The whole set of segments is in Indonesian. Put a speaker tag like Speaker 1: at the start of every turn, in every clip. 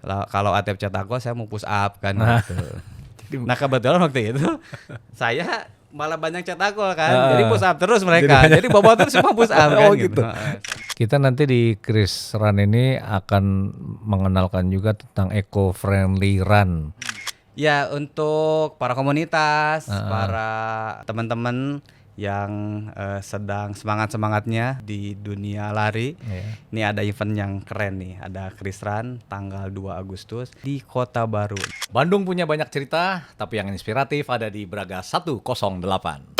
Speaker 1: Kalau Atep cetak gol saya mau push up kan
Speaker 2: Nah.
Speaker 1: gitu. Nah kebetulan waktu itu saya malah banyak cetak gol kan. Jadi push up terus mereka. Jadi bobotoh semua push up kan
Speaker 2: Oh,
Speaker 1: gitu.
Speaker 2: gitu. Kita nanti di Chris Run ini akan mengenalkan juga tentang eco-friendly run.
Speaker 1: Ya untuk para komunitas, para teman-teman yang sedang semangat-semangatnya di dunia lari. Ini ada event yang keren nih, ada Chris Run tanggal 2 Agustus di Kota Baru.
Speaker 2: Bandung punya banyak cerita, tapi yang inspiratif ada di Braga 108.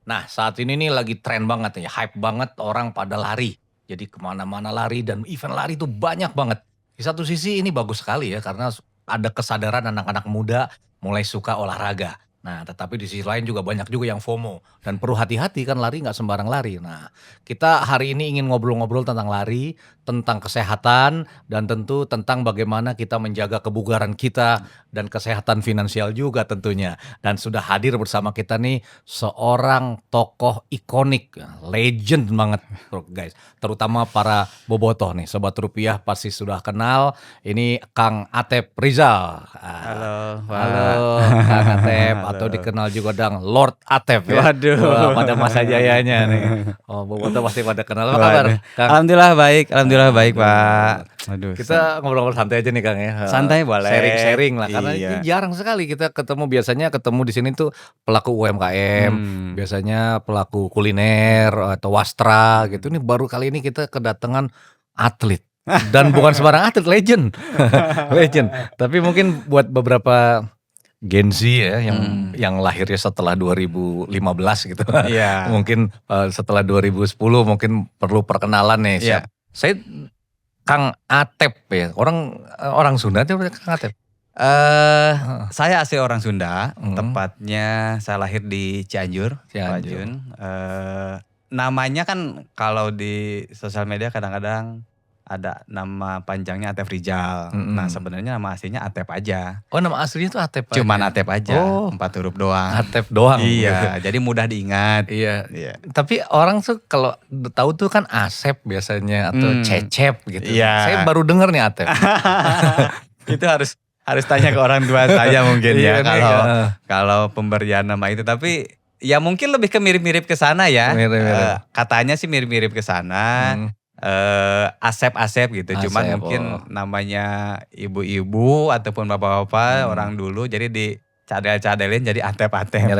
Speaker 2: Nah, saat ini nih lagi tren banget ya, hype banget orang pada lari. Jadi kemana-mana lari dan event lari itu banyak banget. Di satu sisi ini bagus sekali ya, karena ada kesadaran anak-anak muda mulai suka olahraga. Nah, tetapi di sisi lain juga banyak juga yang FOMO. Dan perlu hati-hati kan lari nggak sembarang lari. Nah, kita hari ini ingin ngobrol-ngobrol tentang lari, tentang kesehatan, dan tentu tentang bagaimana kita menjaga kebugaran kita dan kesehatan finansial juga tentunya. Dan sudah hadir bersama kita nih seorang tokoh ikonik, legend banget guys. Terutama para bobotoh nih, Sobat Rupiah pasti sudah kenal. Ini Kang Atep Rizal.
Speaker 1: Halo, Pak.
Speaker 2: Halo Kang Atep, atau dikenal juga dengan Lord Atep ya.
Speaker 1: Waduh.
Speaker 2: Wah, pada masa jayanya nih. Oh, bobotoh pasti pada kenal. Apa kabar, Kang?
Speaker 1: Alhamdulillah baik Pak. Aduh,
Speaker 2: Kita ngobrol-ngobrol santai aja nih Kang ya.
Speaker 1: Santai boleh.
Speaker 2: Sharing-sharing lah karena
Speaker 1: Iya.
Speaker 2: ini jarang sekali kita ketemu. Biasanya ketemu di sini tuh pelaku UMKM, biasanya pelaku kuliner atau wastra gitu. Ini baru kali ini kita kedatangan atlet. Dan bukan sembarang atlet, legend. Legend. Tapi mungkin buat beberapa Gen Z ya yang lahirnya setelah 2015 gitu.
Speaker 1: Iya.
Speaker 2: Mungkin setelah 2010 mungkin perlu perkenalan nih.
Speaker 1: Iya.
Speaker 2: Saya Kang Atep ya. Orang Sunda aja Kang Atep.
Speaker 1: Saya asli orang Sunda, tepatnya saya lahir di Cianjur, Pak Jun. Namanya kan kalau di sosial media kadang-kadang ada nama panjangnya Atep Rizal. Nah sebenarnya nama aslinya Atep aja.
Speaker 2: Oh, nama aslinya tuh Atep aja.
Speaker 1: Cuman Atep aja,
Speaker 2: Oh.
Speaker 1: 4 huruf doang.
Speaker 2: Atep doang.
Speaker 1: Iya, jadi mudah diingat.
Speaker 2: Iya.
Speaker 1: Iya.
Speaker 2: Tapi orang tuh kalau tahu tuh kan Asep biasanya atau Cecep gitu.
Speaker 1: Iya.
Speaker 2: Saya baru denger nih Atep.
Speaker 1: Itu harus tanya ke orang tua saya mungkin
Speaker 2: Iya,
Speaker 1: ya
Speaker 2: nih,
Speaker 1: kalau pemberian nama itu. Tapi ya mungkin lebih ke mirip-mirip ke sana ya.
Speaker 2: Mirip-mirip.
Speaker 1: Katanya sih mirip-mirip ke sana. Asep gitu. Cuman
Speaker 2: Asep,
Speaker 1: mungkin namanya ibu-ibu ataupun bapak-bapak orang dulu jadi dicadel-cadelin jadi Atep-Atep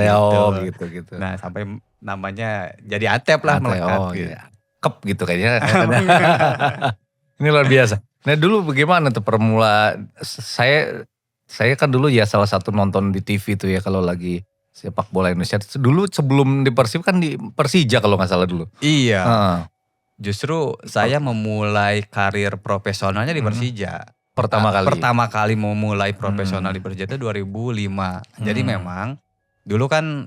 Speaker 2: gitu.
Speaker 1: Nah, sampai namanya jadi Atep lah
Speaker 2: Atep,
Speaker 1: melekat
Speaker 2: oh,
Speaker 1: gitu.
Speaker 2: iya. Kep gitu kayaknya. Ini luar biasa. Nah dulu bagaimana tuh saya kan dulu ya salah satu nonton di TV tuh ya kalau lagi sepak bola Indonesia. Dulu sebelum di Persib kan di Persija kalau nggak salah dulu.
Speaker 1: Iya.
Speaker 2: Heeh.
Speaker 1: Justru saya memulai karir profesionalnya di Persija. Pertama kali memulai profesional di Persija itu 2005. Jadi memang dulu kan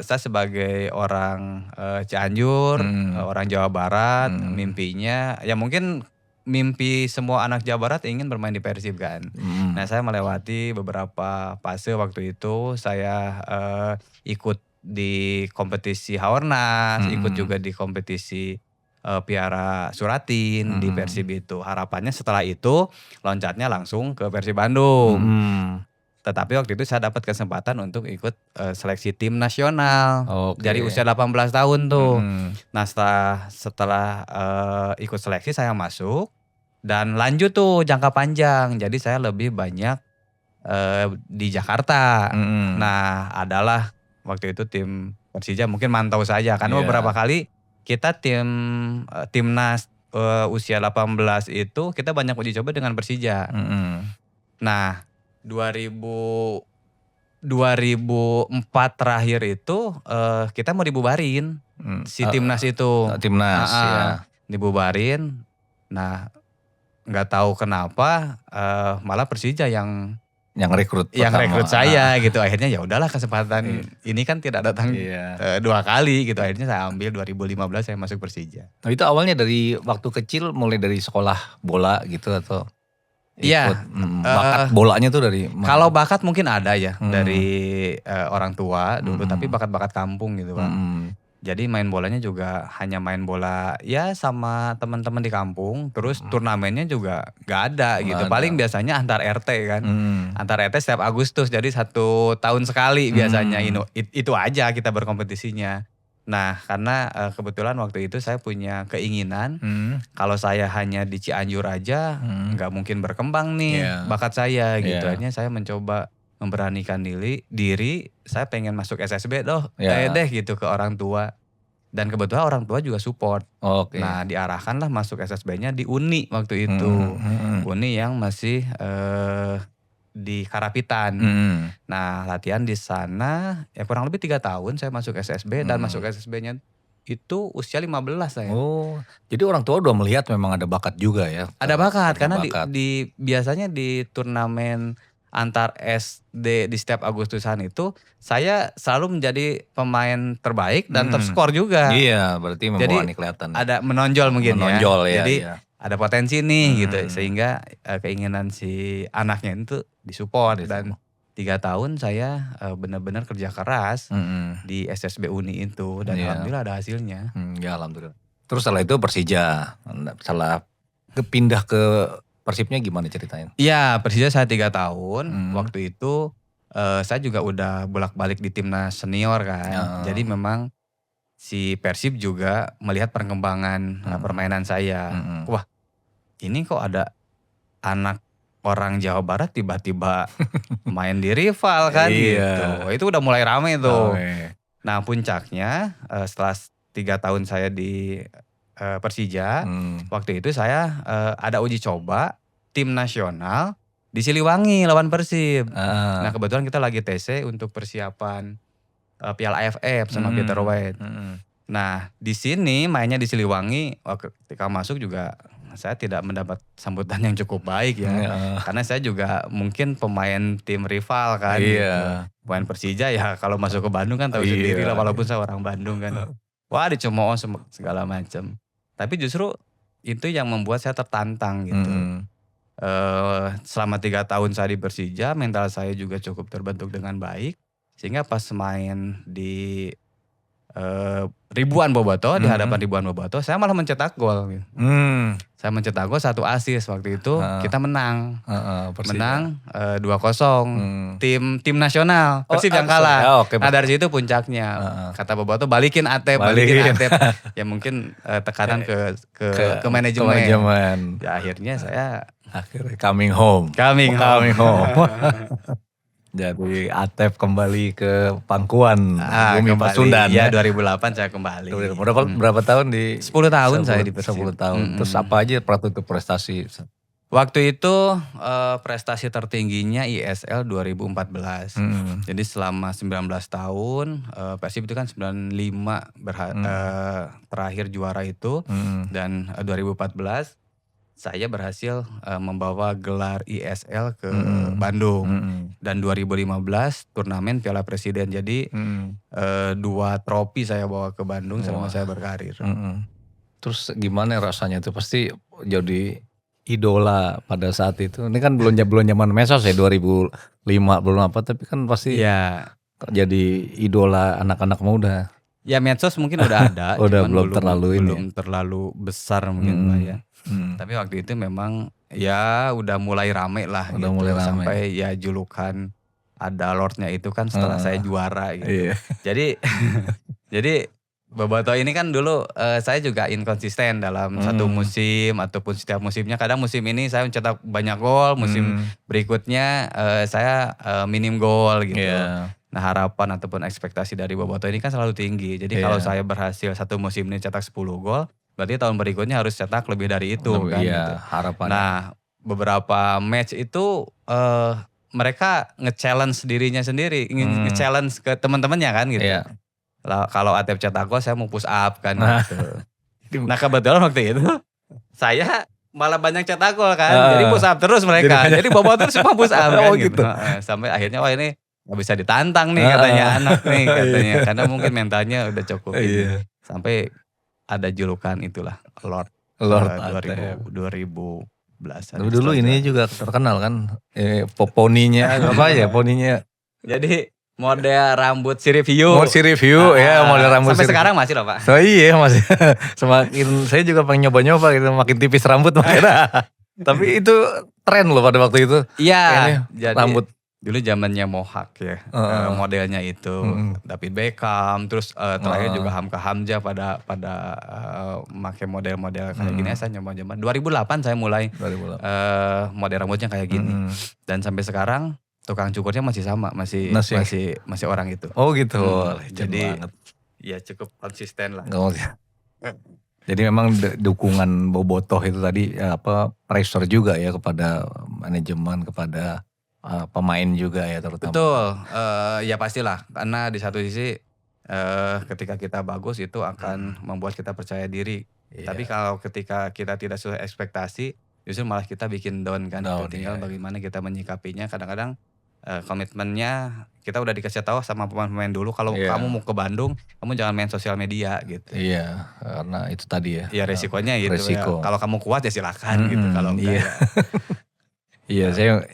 Speaker 1: saya sebagai orang Cianjur, orang Jawa Barat, mimpinya ya mungkin mimpi semua anak Jawa Barat ingin bermain di Persib kan. Nah saya melewati beberapa fase waktu itu. Saya ikut di kompetisi Haornas, ikut juga di kompetisi Piara Suratin di Persib itu. Harapannya setelah itu loncatnya langsung ke Persib Bandung. Tetapi waktu itu saya dapat kesempatan untuk ikut seleksi tim nasional.
Speaker 2: Oke.
Speaker 1: Dari usia 18 tahun tuh. Nah setelah ikut seleksi saya masuk dan lanjut tuh jangka panjang. Jadi saya lebih banyak di Jakarta. Nah adalah waktu itu tim Persija mungkin mantau saja. Karena beberapa kali kita timnas usia 18 itu kita banyak uji coba dengan Persija. Nah 2004 terakhir itu kita mau dibubarin si timnas itu.
Speaker 2: Timnas ya.
Speaker 1: Dibubarin. Nah nggak tahu kenapa malah Persija yang
Speaker 2: rekrut
Speaker 1: saya gitu. Akhirnya ya udahlah kesempatan ini kan tidak datang dua kali gitu. Akhirnya saya ambil 2015 saya masuk Persija.
Speaker 2: Nah, itu awalnya dari waktu kecil mulai dari sekolah bola gitu atau?
Speaker 1: Iya.
Speaker 2: ikut? Bakat bolanya tuh dari mana?
Speaker 1: Kalau bakat mungkin ada ya dari orang tua dulu, tapi bakat-bakat kampung gitu Bang. Jadi main bolanya juga hanya main bola ya sama teman-teman di kampung, terus turnamennya juga gak ada gitu. Paling biasanya antar RT kan. Antar RT setiap Agustus, jadi 1 tahun sekali biasanya itu aja kita berkompetisinya. Nah karena kebetulan waktu itu saya punya keinginan kalau saya hanya di Cianjur aja nggak mungkin berkembang nih bakat saya gitu. Akhirnya saya mencoba memberanikan diri, saya pengen masuk SSB deh gitu ke orang tua. Dan kebetulan orang tua juga support. Nah diarahkanlah masuk SSB-nya di Uni waktu itu. Uni yang masih di Karapitan. Nah latihan di sana ya kurang lebih 3 tahun saya masuk SSB dan masuk SSB-nya itu usia 15 saya.
Speaker 2: Jadi orang tua udah melihat memang ada bakat juga ya?
Speaker 1: Ada bakat karena biasanya di turnamen antar SD di setiap Agustusan itu saya selalu menjadi pemain terbaik dan terskor juga.
Speaker 2: Iya, berarti memang ini kelihatan.
Speaker 1: Ada menonjol mungkin
Speaker 2: menonjol,
Speaker 1: ya. Jadi
Speaker 2: ya.
Speaker 1: ada potensi nih gitu sehingga keinginan si anaknya itu disupport dan 3 tahun saya benar-benar kerja keras di SSB Uni itu dan alhamdulillah ada hasilnya.
Speaker 2: Ya alhamdulillah. Terus setelah itu Persija, setelah pindah ke Persibnya gimana ceritanya?
Speaker 1: Iya Persija saya 3 tahun, waktu itu saya juga udah bolak-balik di timnas senior kan. Jadi memang si Persib juga melihat perkembangan permainan saya. Wah ini kok ada anak orang Jawa Barat tiba-tiba main di rival kan gitu. Itu udah mulai rame tuh. Nah puncaknya setelah 3 tahun saya di Persija, waktu itu saya ada uji coba tim nasional di Siliwangi lawan Persib. Nah kebetulan kita lagi TC untuk persiapan Piala AFF sama Peter White. Nah di sini mainnya di Siliwangi, ketika masuk juga saya tidak mendapat sambutan yang cukup baik ya. Karena saya juga mungkin pemain tim rival kan. Gitu. Pemain Persija ya kalau masuk ke Bandung kan tahu sendiri lah walaupun saya orang Bandung kan. Wah dicemooh segala macam. Tapi justru itu yang membuat saya tertantang gitu. Selama 3 tahun saya di Persija, mental saya juga cukup terbentuk dengan baik. Sehingga pas main di ribuan bobotoh, di hadapan ribuan bobotoh, saya malah mencetak gol. Gitu. Saya mencetak gol 1 assist waktu itu, kita menang. Menang 2-0. Tim nasional, Persib yang kalah. Nah dari situ puncaknya. Kata bobotoh balikin Atep. Ya mungkin tekanan ke manajemen. Ya akhirnya saya
Speaker 2: coming home. Jadi Atep kembali ke pangkuan bumi Pasundan.
Speaker 1: Ya 2008 saya kembali.
Speaker 2: Berapa tahun di?
Speaker 1: 10 tahun saya di Persib.
Speaker 2: 10 tahun. Terus apa aja waktu itu prestasi?
Speaker 1: Waktu itu prestasi tertingginya ISL 2014. Jadi selama 19 tahun Persib itu kan 95 terakhir juara itu. Dan 2014 saya berhasil membawa gelar ISL ke Bandung. Dan 2015 turnamen Piala Presiden. Jadi 2 trofi saya bawa ke Bandung selama saya berkarir.
Speaker 2: Terus gimana rasanya itu? Pasti jadi idola pada saat itu. Ini kan belum zaman medsos ya 2005 belum apa. Tapi kan pasti jadi idola anak-anak muda.
Speaker 1: Ya medsos mungkin udah ada.
Speaker 2: Udah belum
Speaker 1: terlalu besar mungkin Pak ya. Tapi waktu itu memang ya udah mulai rame lah gitu. Sampai ya julukan ada Lordnya itu kan setelah saya juara gitu. Jadi bobotoh ini kan dulu saya juga inkonsisten dalam satu musim ataupun setiap musimnya. Kadang musim ini saya mencetak banyak gol, musim berikutnya saya minim gol gitu. Nah harapan ataupun ekspektasi dari bobotoh ini kan selalu tinggi. Jadi kalau saya berhasil satu musim ini cetak 10 gol, berarti tahun berikutnya harus cetak lebih dari itu kan gitu.
Speaker 2: Harapannya.
Speaker 1: Nah beberapa match itu mereka nge-challenge dirinya sendiri, nge-challenge ke teman-temannya kan gitu. Kalau Atep cetak gol saya mau push up kan gitu. Nah kebetulan waktu itu saya malah banyak cetak gol kan, jadi push up terus mereka. Jadi bobotoh semua push up kan gitu. Sampai akhirnya wah ini gak bisa ditantang nih katanya anak nih katanya. Karena mungkin mentalnya udah cukup gitu. Sampai ada julukan itulah Lord 2014 14-an.
Speaker 2: Dulu ini juga terkenal kan, poninya apa ya poninya.
Speaker 1: Jadi model rambut sirip hiu.
Speaker 2: Model rambut
Speaker 1: sampai
Speaker 2: sirip.
Speaker 1: sekarang masih loh Pak.
Speaker 2: So iya masih. Semakin saya juga pengen nyoba-nyoba gitu, makin tipis rambut makin. Tapi itu tren loh pada waktu itu.
Speaker 1: Iya, jadi
Speaker 2: rambut.
Speaker 1: Dulu zamannya Mohawk ya, modelnya itu David Beckham, terus terakhir juga Hamka Hamzah pada pakai model-model kayak gini. Saya nyoba 2008 saya mulai model rambutnya kayak gini, dan sampai sekarang tukang cukurnya masih sama, masih orang itu.
Speaker 2: Oh gitu.
Speaker 1: Jadi ya cukup konsisten lah.
Speaker 2: Jadi memang dukungan Bobotoh itu tadi pressure juga ya kepada manajemen, kepada pemain juga ya terutama.
Speaker 1: Betul, ya pastilah, karena di satu sisi ketika kita bagus itu akan membuat kita percaya diri. Tapi kalau ketika kita tidak sesuai ekspektasi, justru malah kita bikin down kan. Tinggal bagaimana kita menyikapinya. Kadang-kadang komitmennya kita udah dikasih tahu sama pemain-pemain dulu, kalau kamu mau ke Bandung, kamu jangan main sosial media gitu.
Speaker 2: Iya, karena itu tadi ya.
Speaker 1: Iya resikonya gitu ya. Kalau kamu kuat ya silakan gitu, kalau enggak ya.
Speaker 2: Iya, saya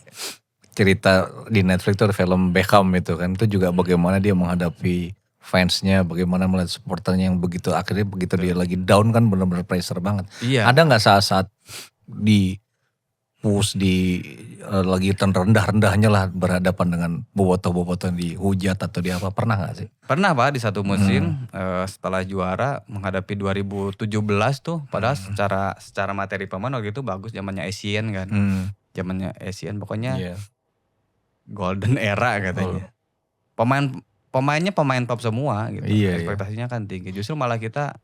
Speaker 2: cerita di Netflix itu ada film Beckham itu kan, itu juga bagaimana dia menghadapi fansnya, bagaimana melihat supporternya yang begitu akhirnya begitu dia lagi down kan benar-benar pressure banget.
Speaker 1: Iya.
Speaker 2: Ada nggak saat-saat di push di lagi rendah-rendahnya lah berhadapan dengan bobotoh-bobotoh di hujat atau di apa, pernah nggak sih?
Speaker 1: Pernah Pak, di satu musim setelah juara menghadapi 2017 tuh, padahal secara materi pemain waktu itu bagus, zamannya Asian kan, zamannya Asian pokoknya. Golden era katanya. Pemainnya pemain top semua gitu. Ekspektasinya kan tinggi. Justru malah kita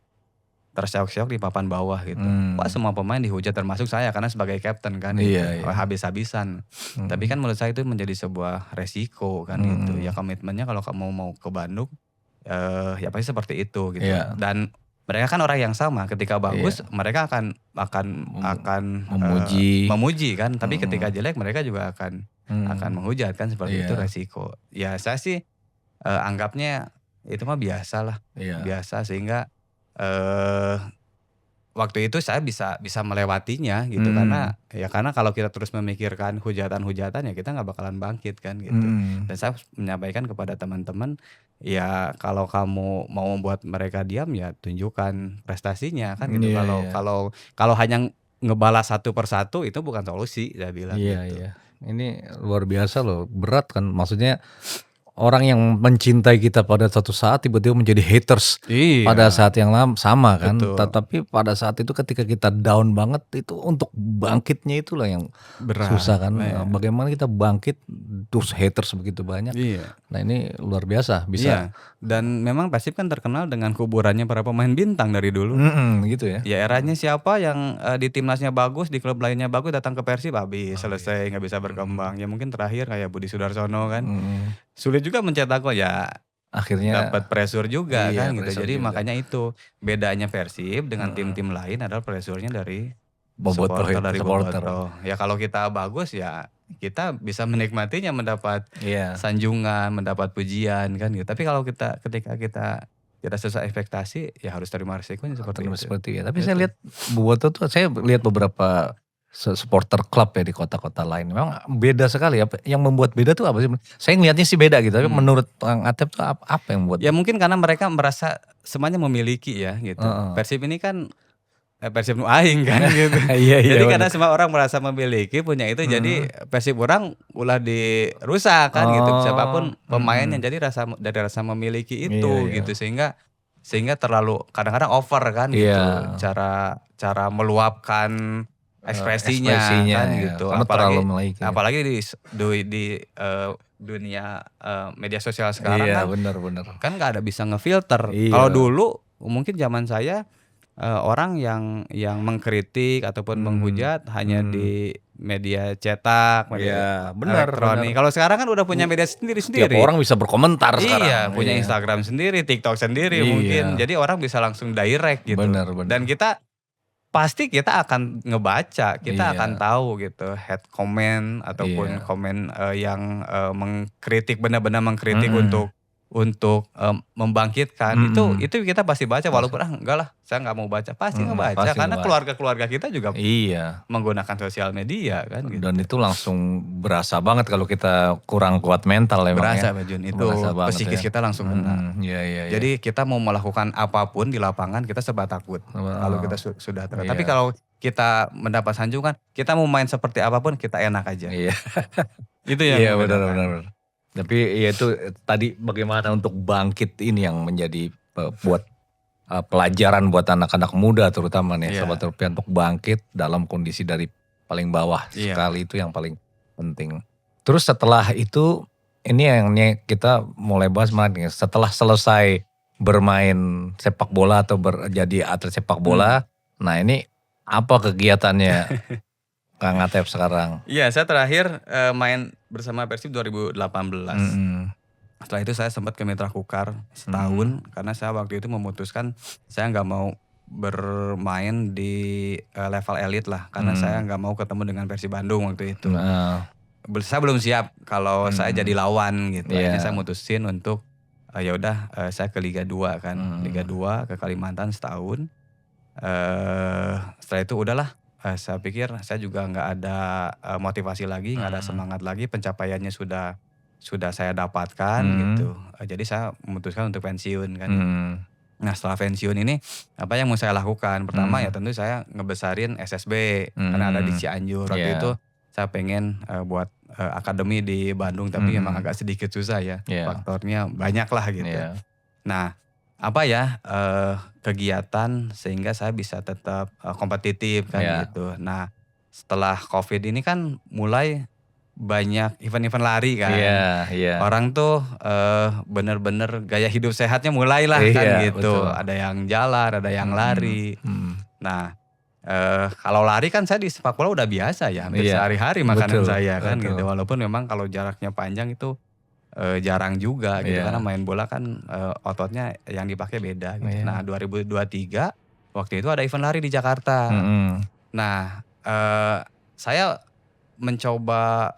Speaker 1: terseok-seok di papan bawah gitu. Wah, semua pemain dihujat termasuk saya karena sebagai kapten kan. Habis-habisan. Tapi kan menurut saya itu menjadi sebuah resiko kan gitu. Ya komitmennya kalau kamu mau ke Bandung ya pasti seperti itu gitu. Dan mereka kan orang yang sama, ketika bagus mereka akan memuji kan. Tapi ketika jelek mereka juga akan menghujat kan, seperti itu resiko. Ya saya sih anggapnya itu mah biasa lah, biasa, sehingga waktu itu saya bisa melewatinya gitu. Karena kalau kita terus memikirkan hujatan-hujatan ya kita nggak bakalan bangkit kan gitu. Dan saya menyampaikan kepada teman-teman, ya kalau kamu mau membuat mereka diam ya tunjukkan prestasinya kan gitu. Kalau hanya ngebalas satu persatu itu bukan solusi, saya bilang gitu.
Speaker 2: Ini luar biasa loh, berat kan, maksudnya orang yang mencintai kita pada suatu saat tiba-tiba menjadi haters pada saat yang sama kan. Tapi pada saat itu ketika kita down banget, itu untuk bangkitnya itulah yang susah kan. Bagaimana kita bangkit terus haters begitu banyak. Nah ini luar biasa bisa.
Speaker 1: Dan memang Persib kan terkenal dengan kuburannya para pemain bintang dari dulu.
Speaker 2: Gitu ya.
Speaker 1: Ya eranya siapa yang di timnasnya bagus, di klub lainnya bagus, datang ke Persib habis selesai, nggak bisa berkembang. Ya mungkin terakhir kayak Budi Sudarsono kan. Sulit juga mencetak kok, ya akhirnya dapat pressure juga kan gitu. Jadi juga. Makanya itu bedanya Persib dengan tim-tim lain adalah pressure-nya dari Bobotoh. Ya kalau kita bagus ya kita bisa menikmatinya, mendapat sanjungan, mendapat pujian kan gitu. Tapi kalau ketika kita tidak sesuai ekspektasi ya harus terima resikonya seperti itu.
Speaker 2: Tapi saya lihat Bobotoh tuh, saya lihat beberapa supporter klub ya di kota-kota lain. Memang beda sekali. Yang membuat beda tuh apa sih? Saya ngeliatnya sih beda gitu. Tapi menurut Kang Atep tuh apa yang membuat?
Speaker 1: Ya mungkin karena mereka merasa semuanya memiliki ya gitu. Persib ini kan Persib nu aing kan gitu. Jadi karena semua orang merasa memiliki, punya itu, jadi Persib orang ulah dirusak kan gitu. Siapapun pemainnya, jadi dari rasa memiliki itu gitu, sehingga terlalu kadang-kadang over kan gitu. Cara meluapkan ekspresinya kan gitu. Apalagi di dunia media sosial sekarang kan
Speaker 2: bener.
Speaker 1: Kan nggak ada bisa ngefilter. Kalau dulu mungkin zaman saya orang yang mengkritik ataupun menghujat hanya di media cetak, media elektronik. Kalau sekarang kan udah punya media sendiri-sendiri.
Speaker 2: Tiap orang bisa berkomentar sekarang.
Speaker 1: Punya Instagram sendiri, TikTok sendiri mungkin. Jadi orang bisa langsung direct gitu.
Speaker 2: Bener.
Speaker 1: Dan pasti kita akan ngebaca, kita akan tahu gitu head comment ataupun komen yang mengkritik, benar-benar mengkritik untuk membangkitkan itu kita pasti baca walaupun enggak lah saya nggak mau baca pasti ngebaca
Speaker 2: pasti
Speaker 1: karena
Speaker 2: ngebaca.
Speaker 1: keluarga-keluarga kita juga
Speaker 2: Iya.
Speaker 1: menggunakan sosial media kan gitu.
Speaker 2: Dan itu langsung berasa banget kalau kita kurang kuat mental emang
Speaker 1: Berasa
Speaker 2: ya.
Speaker 1: Pak Jun, itu
Speaker 2: Berasa banget
Speaker 1: psikis
Speaker 2: ya.
Speaker 1: kita langsung kena.
Speaker 2: Iya.
Speaker 1: Jadi kita mau melakukan apapun di lapangan kita serba takut kalau kita sudah
Speaker 2: Iya.
Speaker 1: Tapi kalau kita mendapat sanjungan, kita mau main seperti apapun kita enak aja.
Speaker 2: Iya.
Speaker 1: Itu yang
Speaker 2: Iya
Speaker 1: membedakan.
Speaker 2: benar. Tapi ya itu tadi bagaimana untuk bangkit ini yang menjadi buat pelajaran buat anak-anak muda terutama nih
Speaker 1: Iya.
Speaker 2: Sobat Rupiah untuk bangkit dalam kondisi dari paling bawah
Speaker 1: Iya.
Speaker 2: sekali itu yang paling penting. Terus setelah itu ini yang kita mulai bahas nih, setelah selesai bermain sepak bola atau jadi atlet sepak bola, nah ini apa kegiatannya Kang Atep sekarang?
Speaker 1: Iya, saya terakhir main bersama Persib 2018. Setelah itu saya sempat ke Mitra Kukar setahun karena saya waktu itu memutuskan saya nggak mau bermain di level elit lah karena saya nggak mau ketemu dengan Persib Bandung waktu itu. Saya belum siap kalau saya jadi lawan gitu. Akhirnya saya mutusin untuk ya udah saya ke Liga 2 kan, Liga 2 ke Kalimantan setahun. Setelah itu udahlah. Saya pikir saya juga nggak ada motivasi lagi, nggak ada semangat lagi, pencapaiannya sudah saya dapatkan gitu. Jadi saya memutuskan untuk pensiun kan. Nah setelah pensiun ini apa yang mau saya lakukan? Pertama ya tentu saya ngebesarin SSB karena ada di Cianjur. Waktu itu saya pengen buat akademi di Bandung tapi memang agak sedikit susah ya. Faktornya banyak lah gitu. Nah apa ya kegiatan sehingga saya bisa tetap kompetitif kan gitu. Nah setelah COVID ini kan mulai banyak event-event lari kan. Orang tuh bener-bener gaya hidup sehatnya mulailah kan gitu. Betul. Ada yang jalan, ada yang lari. Nah kalau lari kan saya di sepak bola udah biasa ya. Hampir sehari-hari makanan saya kan gitu. Walaupun memang kalau jaraknya panjang itu jarang juga gitu karena main bola kan ototnya yang dipakai beda gitu. Nah 2023 waktu itu ada event lari di Jakarta. Nah saya mencoba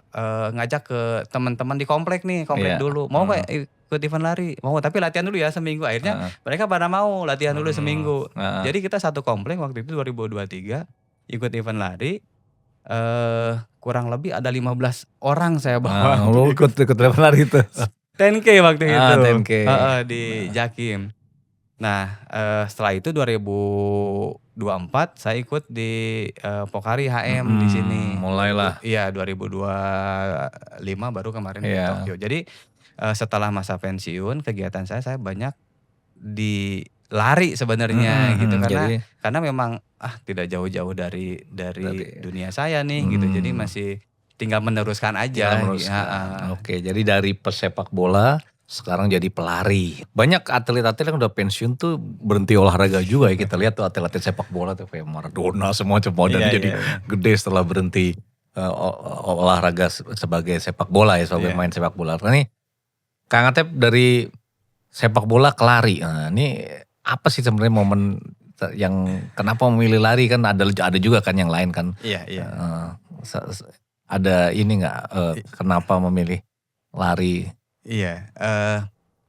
Speaker 1: ngajak ke teman-teman di komplek nih, komplek dulu. Mau gak ikut event lari? Mau, tapi latihan dulu ya seminggu. Akhirnya mereka pada mau latihan dulu seminggu. Jadi kita satu komplek waktu itu 2023 ikut event lari. Kurang lebih ada 15 orang saya bawa.
Speaker 2: Ikut event lari itu.
Speaker 1: 10K waktu itu.
Speaker 2: 10K.
Speaker 1: Di Jakim. Nah setelah itu 2024 saya ikut di Pokari HM di sini.
Speaker 2: Mulailah.
Speaker 1: Iya 2025 baru kemarin di Tokyo. Jadi setelah masa pensiun kegiatan saya banyak di lari sebenarnya gitu karena memang tidak jauh-jauh dari dunia saya nih gitu. Jadi masih tinggal meneruskan aja.
Speaker 2: Oke, jadi dari pesepak bola sekarang jadi pelari. Banyak atlet-atlet yang udah pensiun tuh berhenti olahraga juga ya. Kita lihat tuh atlet-atlet sepak bola tuh kayak Maradona semua dan jadi gede setelah berhenti olahraga sebagai sepak bola ya, sebagai main sepak bola. Nah nih Kang Atep dari sepak bola ke lari. Nah ini apa sih sebenarnya momen yang kenapa memilih lari? Kan ada juga kan yang lain kan. Ada ini nggak kenapa memilih lari?
Speaker 1: Iya,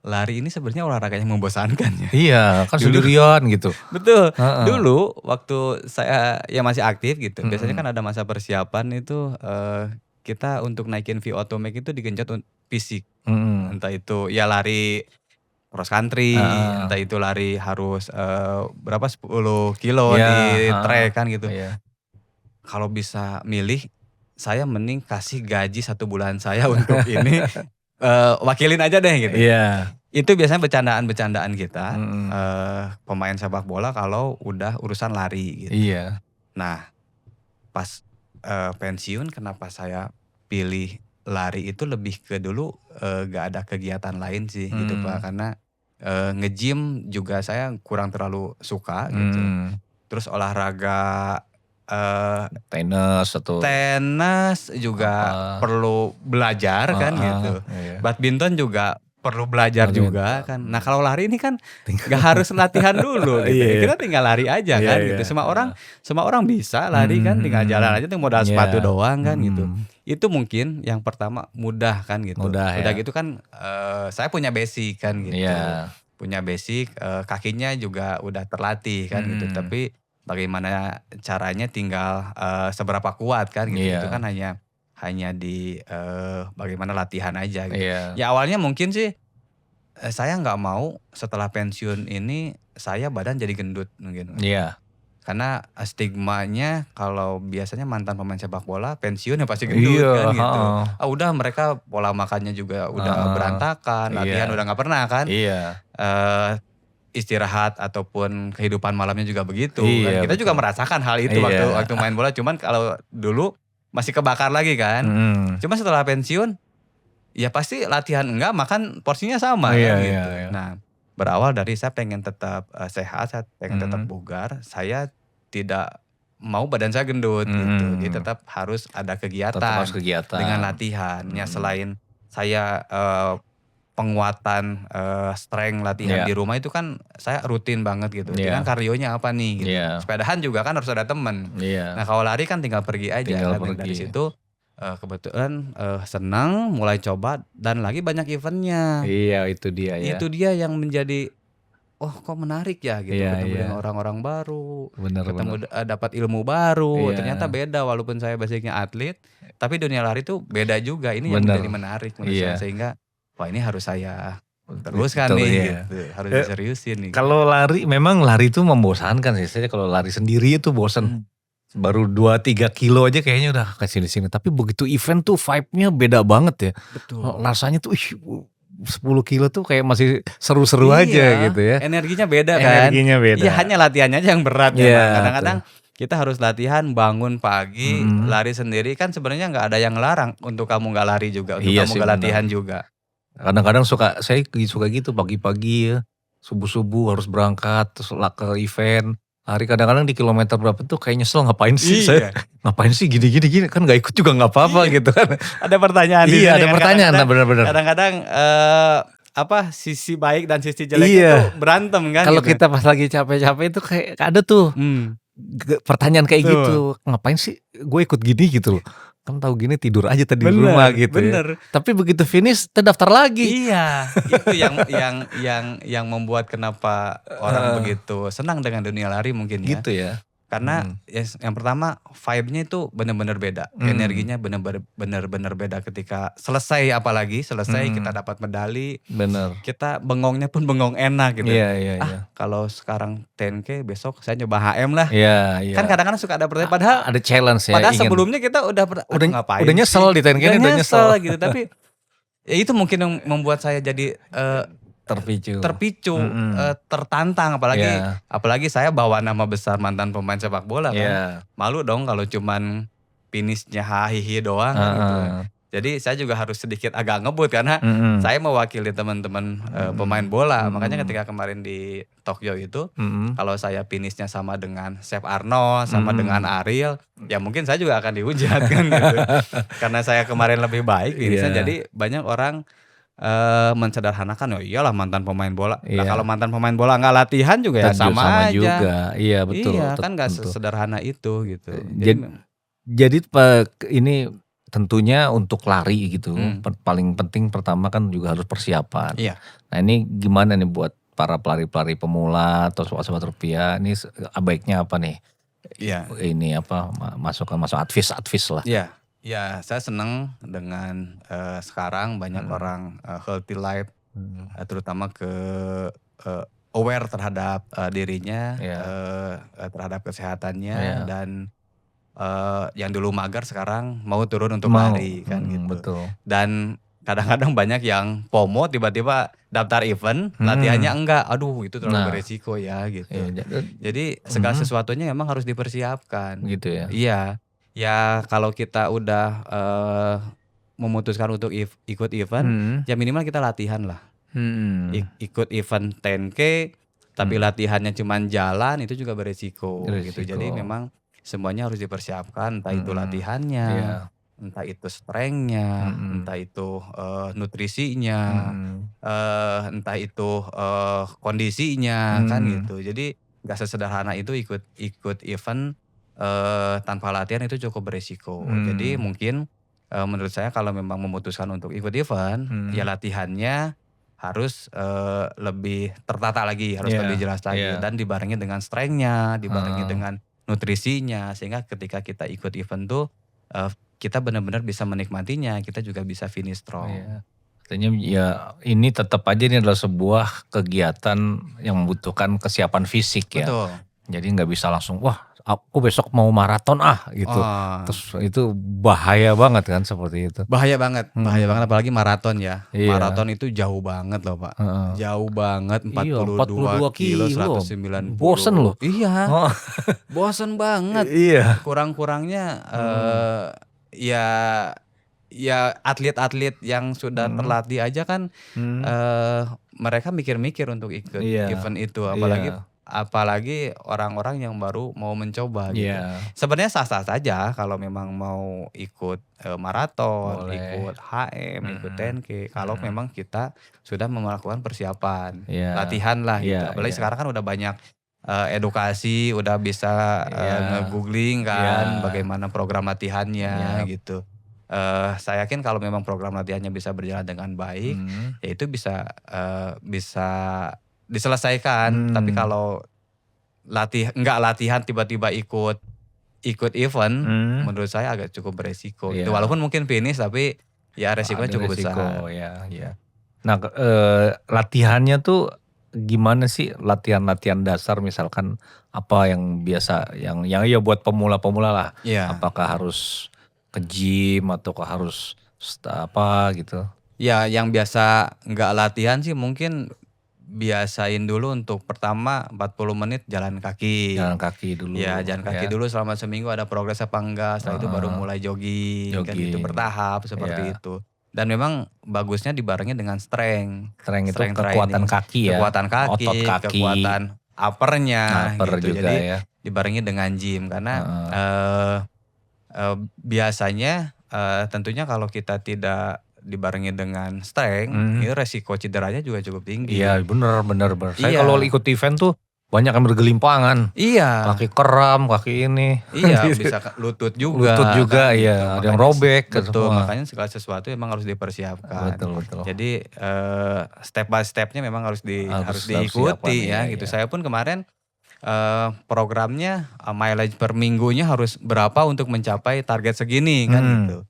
Speaker 1: lari ini sebenarnya olahraga yang membosankan ya.
Speaker 2: Iya, kan sendirian gitu.
Speaker 1: Betul. Dulu waktu saya ya masih aktif gitu, biasanya kan ada masa persiapan itu kita untuk naikin VO2 max itu digenjot fisik. Entah itu ya lari cross country, entah itu lari harus berapa 10 kilo di trek kan gitu. Kalau bisa milih, saya mending kasih gaji 1 bulan saya untuk ini. Wakilin aja deh gitu. Itu biasanya bercandaan kita pemain sepak bola kalau udah urusan lari gitu. Nah pas pensiun kenapa saya pilih lari itu lebih ke dulu gak ada kegiatan lain sih gitu Pak. Karena nge-gym juga saya kurang terlalu suka gitu. Terus olahraga tenis juga perlu belajar kan gitu. Badminton juga perlu belajar juga kan. Nah kalau lari ini kan gak harus latihan dulu gitu. Kita tinggal lari aja kan gitu. Semua orang bisa lari kan, tinggal jalan aja tuh modal sepatu doang kan gitu. itu mungkin yang pertama mudah kan gitu.
Speaker 2: Mudah
Speaker 1: Udah
Speaker 2: ya.
Speaker 1: gitu kan saya punya basic kan gitu.
Speaker 2: Iya.
Speaker 1: Punya basic, kakinya juga udah terlatih kan gitu. Tapi bagaimana caranya tinggal seberapa kuat kan gitu. Itu kan
Speaker 2: Iya.
Speaker 1: hanya di bagaimana latihan aja gitu.
Speaker 2: Iya.
Speaker 1: Ya awalnya mungkin sih saya nggak mau setelah pensiun ini saya badan jadi gendut mungkin.
Speaker 2: Iya.
Speaker 1: Karena stigmanya kalau biasanya mantan pemain sepak bola pensiun ya pasti gendut
Speaker 2: Iya,
Speaker 1: kan gitu.
Speaker 2: heeh.
Speaker 1: Udah mereka pola makannya juga udah
Speaker 2: Heeh.
Speaker 1: berantakan, latihan
Speaker 2: Iya.
Speaker 1: udah nggak pernah kan.
Speaker 2: Iya.
Speaker 1: Istirahat ataupun kehidupan malamnya juga begitu kan.
Speaker 2: Iya,
Speaker 1: Kita juga
Speaker 2: betul.
Speaker 1: merasakan hal itu
Speaker 2: Iya.
Speaker 1: waktu main bola, cuman kalau dulu masih kebakar lagi kan. Cuma setelah pensiun, ya pasti latihan enggak, makan porsinya sama
Speaker 2: Iya,
Speaker 1: kan
Speaker 2: iya,
Speaker 1: gitu.
Speaker 2: iya.
Speaker 1: Nah, berawal dari saya pengen tetap sehat, saya pengen tetap
Speaker 2: Mhm.
Speaker 1: bugar, saya tidak mau badan saya gendut gitu. Jadi tetap harus ada
Speaker 2: Tetap harus
Speaker 1: kegiatan
Speaker 2: kegiatan.
Speaker 1: dengan latihan. Ya selain saya penguatan strength latihan
Speaker 2: Iya.
Speaker 1: di rumah itu kan saya rutin banget gitu.
Speaker 2: Iya.
Speaker 1: Dengan kardionya apa nih gitu.
Speaker 2: Iya.
Speaker 1: Sepedahan juga kan harus ada temen.
Speaker 2: Iya.
Speaker 1: Nah kalau lari kan tinggal pergi aja
Speaker 2: Tinggal
Speaker 1: kan. Dan dari
Speaker 2: pergi.
Speaker 1: situ kebetulan senang mulai coba dan lagi banyak eventnya.
Speaker 2: Iya, itu dia ya.
Speaker 1: Itu dia yang menjadi oh kok menarik ya gitu.
Speaker 2: Iya,
Speaker 1: Ketemu
Speaker 2: iya.
Speaker 1: dengan orang-orang baru,
Speaker 2: Bener,
Speaker 1: ketemu
Speaker 2: bener.
Speaker 1: dapat ilmu baru.
Speaker 2: Iya.
Speaker 1: Ternyata beda walaupun saya basicnya atlet, tapi dunia lari itu beda juga. Ini yang
Speaker 2: Bener.
Speaker 1: menjadi menarik menurut
Speaker 2: Iya.
Speaker 1: saya sehingga wah ini harus saya teruskan
Speaker 2: Betul,
Speaker 1: nih
Speaker 2: iya.
Speaker 1: gitu. Harus diseriusin nih.
Speaker 2: Kalau lari, memang lari itu membosankan sih. Saya kalau lari sendiri itu bosan. Baru 2-3 kilo aja kayaknya udah ke sini-sini. Tapi begitu event tuh vibe-nya beda banget ya.
Speaker 1: Betul.
Speaker 2: Rasanya tuh 10 kilo tuh kayak masih seru-seru aja gitu ya.
Speaker 1: Energinya beda kan.
Speaker 2: Energinya beda.
Speaker 1: Iya hanya latihannya aja yang berat ya.
Speaker 2: Iya,
Speaker 1: Kadang-kadang kita harus latihan bangun pagi, lari sendiri kan sebenarnya nggak ada yang ngelarang untuk kamu nggak lari juga, untuk
Speaker 2: Iya
Speaker 1: kamu
Speaker 2: sih,
Speaker 1: nggak
Speaker 2: benar.
Speaker 1: latihan juga.
Speaker 2: Kadang-kadang saya suka gitu pagi-pagi ya. Subuh-subuh harus berangkat terus ke event. Lari kadang-kadang di kilometer berapa tuh kayak nyesel ngapain sih saya. Ngapain sih gini kan gak ikut juga gak apa-apa gitu kan.
Speaker 1: Ada pertanyaan di
Speaker 2: Iya,
Speaker 1: sini
Speaker 2: ada
Speaker 1: kan.
Speaker 2: pertanyaan, nah benar-benar.
Speaker 1: Kadang-kadang sisi baik dan sisi jelek
Speaker 2: Iya.
Speaker 1: itu berantem kan.
Speaker 2: Kalau
Speaker 1: gitu.
Speaker 2: kita pas lagi capek-capek itu kayak ada tuh pertanyaan kayak
Speaker 1: Tuh.
Speaker 2: gitu. Ngapain sih gue ikut gini gitu loh. Kan tahu gini tidur aja tadi di
Speaker 1: Bener,
Speaker 2: rumah gitu
Speaker 1: bener.
Speaker 2: ya. Tapi begitu finish terdaftar lagi.
Speaker 1: Iya, itu yang membuat kenapa orang begitu senang dengan dunia lari mungkin ya.
Speaker 2: Gitu ya.
Speaker 1: Karena yang pertama vibe-nya itu benar-benar beda. Energinya benar-benar beda ketika selesai apalagi selesai kita dapat medali.
Speaker 2: Bener.
Speaker 1: Kita bengongnya pun bengong enak gitu.
Speaker 2: Iya.
Speaker 1: Kalau sekarang 10K besok saya nyoba HM lah.
Speaker 2: Iya.
Speaker 1: Kan kadang-kadang suka ada pertanyaan padahal
Speaker 2: ada challenge ya.
Speaker 1: padahal sebelumnya kita udah ngapain
Speaker 2: udah nyesel
Speaker 1: sih?
Speaker 2: di 10K ini udah nyesel
Speaker 1: gitu. Tapi ya itu mungkin yang membuat saya jadi terpicu, tertantang apalagi saya bawa nama besar mantan pemain sepak bola kan.
Speaker 2: Iya.
Speaker 1: Malu dong kalau cuman finishnya hahihi doang kan gitu. Jadi saya juga harus sedikit agak ngebut karena saya mewakili teman-teman pemain bola. Makanya ketika kemarin di Tokyo itu kalau saya finishnya sama dengan Chef Arno, sama dengan Ariel, ya mungkin saya juga akan dihujat kan gitu. Karena saya kemarin lebih baik finishnya, jadi banyak orang mensederhanakan, oh iyalah mantan pemain bola. Nah kalau mantan pemain bola nggak latihan juga ya sama aja.
Speaker 2: Juga. Iya betul.
Speaker 1: Iya kan nggak sesederhana itu gitu.
Speaker 2: Jadi ini tentunya untuk lari gitu. Paling penting pertama kan juga harus persiapan.
Speaker 1: Iya.
Speaker 2: Nah ini gimana nih buat para pelari-pelari pemula atau sobat rupiah, ini baiknya apa nih?
Speaker 1: Iya.
Speaker 2: Ini apa masuk advice lah.
Speaker 1: Iya. Ya, saya senang dengan sekarang banyak orang healthy life, terutama aware terhadap dirinya, terhadap kesehatannya, dan yang dulu mager sekarang mau turun untuk lari kan gitu.
Speaker 2: Betul.
Speaker 1: Dan kadang-kadang banyak yang FOMO tiba-tiba daftar event, latihannya enggak, aduh itu terlalu beresiko ya gitu. Jadi segala sesuatunya memang harus dipersiapkan.
Speaker 2: Gitu ya.
Speaker 1: Iya. Ya kalau kita udah memutuskan untuk ikut event, ya minimal kita latihan lah. Ikut event 10K, tapi latihannya cuma jalan, itu juga beresiko. Gitu. Jadi memang semuanya harus dipersiapkan, entah itu latihannya, entah itu strength-nya, entah itu nutrisinya, entah itu kondisinya kan gitu. Jadi nggak sesederhana itu ikut event tanpa latihan itu cukup beresiko. Jadi mungkin menurut saya kalau memang memutuskan untuk ikut event, ya latihannya harus lebih tertata lagi, harus
Speaker 2: Iya,
Speaker 1: lebih jelas lagi,
Speaker 2: iya.
Speaker 1: dan dibarengi dengan strength-nya, dibarengi
Speaker 2: Heeh.
Speaker 1: dengan nutrisinya, sehingga ketika kita ikut event tuh kita benar-benar bisa menikmatinya, kita juga bisa finish strong.
Speaker 2: Iya. Artinya ya ini tetap aja ini adalah sebuah kegiatan yang membutuhkan kesiapan fisik ya.
Speaker 1: Betul.
Speaker 2: Jadi nggak bisa langsung, wah aku besok mau maraton gitu.
Speaker 1: Oh,
Speaker 2: Terus itu bahaya banget kan seperti itu.
Speaker 1: bahaya banget apalagi maraton ya.
Speaker 2: Iya.
Speaker 1: Maraton itu jauh banget loh, Pak.
Speaker 2: Heeh.
Speaker 1: Jauh banget,
Speaker 2: Iya,
Speaker 1: 42 kilo,
Speaker 2: 42
Speaker 1: 190.
Speaker 2: Bosen loh.
Speaker 1: Iya,
Speaker 2: Oh,
Speaker 1: bosen banget.
Speaker 2: iya.
Speaker 1: Kurang-kurangnya ya ya atlet-atlet yang sudah terlatih aja kan
Speaker 2: Hmm.
Speaker 1: mereka mikir-mikir untuk ikut
Speaker 2: Iya.
Speaker 1: event itu,
Speaker 2: Iya.
Speaker 1: apalagi orang-orang yang baru mau mencoba gitu.
Speaker 2: Iya.
Speaker 1: Sebenarnya sah-sah saja kalau memang mau ikut maraton,
Speaker 2: Boleh.
Speaker 1: ikut HM, ikut
Speaker 2: Mm-mm.
Speaker 1: 10K, kalau memang kita sudah melakukan persiapan,
Speaker 2: Iya.
Speaker 1: latihan lah gitu.
Speaker 2: Iya,
Speaker 1: Apalagi
Speaker 2: iya.
Speaker 1: sekarang kan udah banyak edukasi, udah bisa
Speaker 2: Iya.
Speaker 1: nge-googling kan
Speaker 2: Iya.
Speaker 1: bagaimana program latihannya
Speaker 2: Iya.
Speaker 1: gitu. Saya yakin kalau memang program latihannya bisa berjalan dengan baik, ya itu bisa diselesaikan. Tapi kalau nggak latihan tiba-tiba ikut event, menurut saya agak cukup beresiko gitu.
Speaker 2: Iya.
Speaker 1: Walaupun mungkin finish, tapi ya resikonya
Speaker 2: Ada
Speaker 1: cukup
Speaker 2: resiko,
Speaker 1: besar.
Speaker 2: ya. Nah, latihannya tuh gimana sih, latihan-latihan dasar misalkan apa yang biasa yang ya buat pemula-pemula lah.
Speaker 1: Iya.
Speaker 2: Apakah harus ke gym ataukah harus apa gitu?
Speaker 1: Ya, yang biasa nggak latihan sih mungkin biasain dulu untuk pertama 40 menit jalan kaki.
Speaker 2: Jalan kaki dulu.
Speaker 1: Ya, jalan kaki dulu selama seminggu ada progres apa enggak, setelah itu baru mulai jogging kan gitu, bertahap seperti
Speaker 2: Iya.
Speaker 1: itu. Dan memang bagusnya dibarengi dengan strength.
Speaker 2: Strength itu
Speaker 1: Strength
Speaker 2: kekuatan
Speaker 1: training.
Speaker 2: kaki ya.
Speaker 1: Kekuatan kaki,
Speaker 2: Otot kaki.
Speaker 1: kekuatan uppernya
Speaker 2: Upper
Speaker 1: gitu.
Speaker 2: juga
Speaker 1: Jadi
Speaker 2: ya.
Speaker 1: dibarengi dengan gym karena biasanya tentunya kalau kita tidak dibarengi dengan strength, itu resiko cederanya juga cukup tinggi.
Speaker 2: Iya, bener. Saya
Speaker 1: Iya.
Speaker 2: kalau ikut event tuh banyak yang bergelimpangan.
Speaker 1: Iya.
Speaker 2: Kaki kram, kaki ini.
Speaker 1: Iya, bisa lutut juga.
Speaker 2: Lutut juga,
Speaker 1: kan,
Speaker 2: iya.
Speaker 1: gitu.
Speaker 2: Ada yang robek.
Speaker 1: Betul,
Speaker 2: semua.
Speaker 1: makanya segala sesuatu emang harus dipersiapkan.
Speaker 2: Betul.
Speaker 1: Jadi step by stepnya memang harus
Speaker 2: Harus
Speaker 1: diikuti
Speaker 2: siapkan,
Speaker 1: ya
Speaker 2: iya,
Speaker 1: gitu.
Speaker 2: iya.
Speaker 1: Saya pun kemarin programnya mileage per minggunya harus berapa untuk mencapai target segini kan gitu.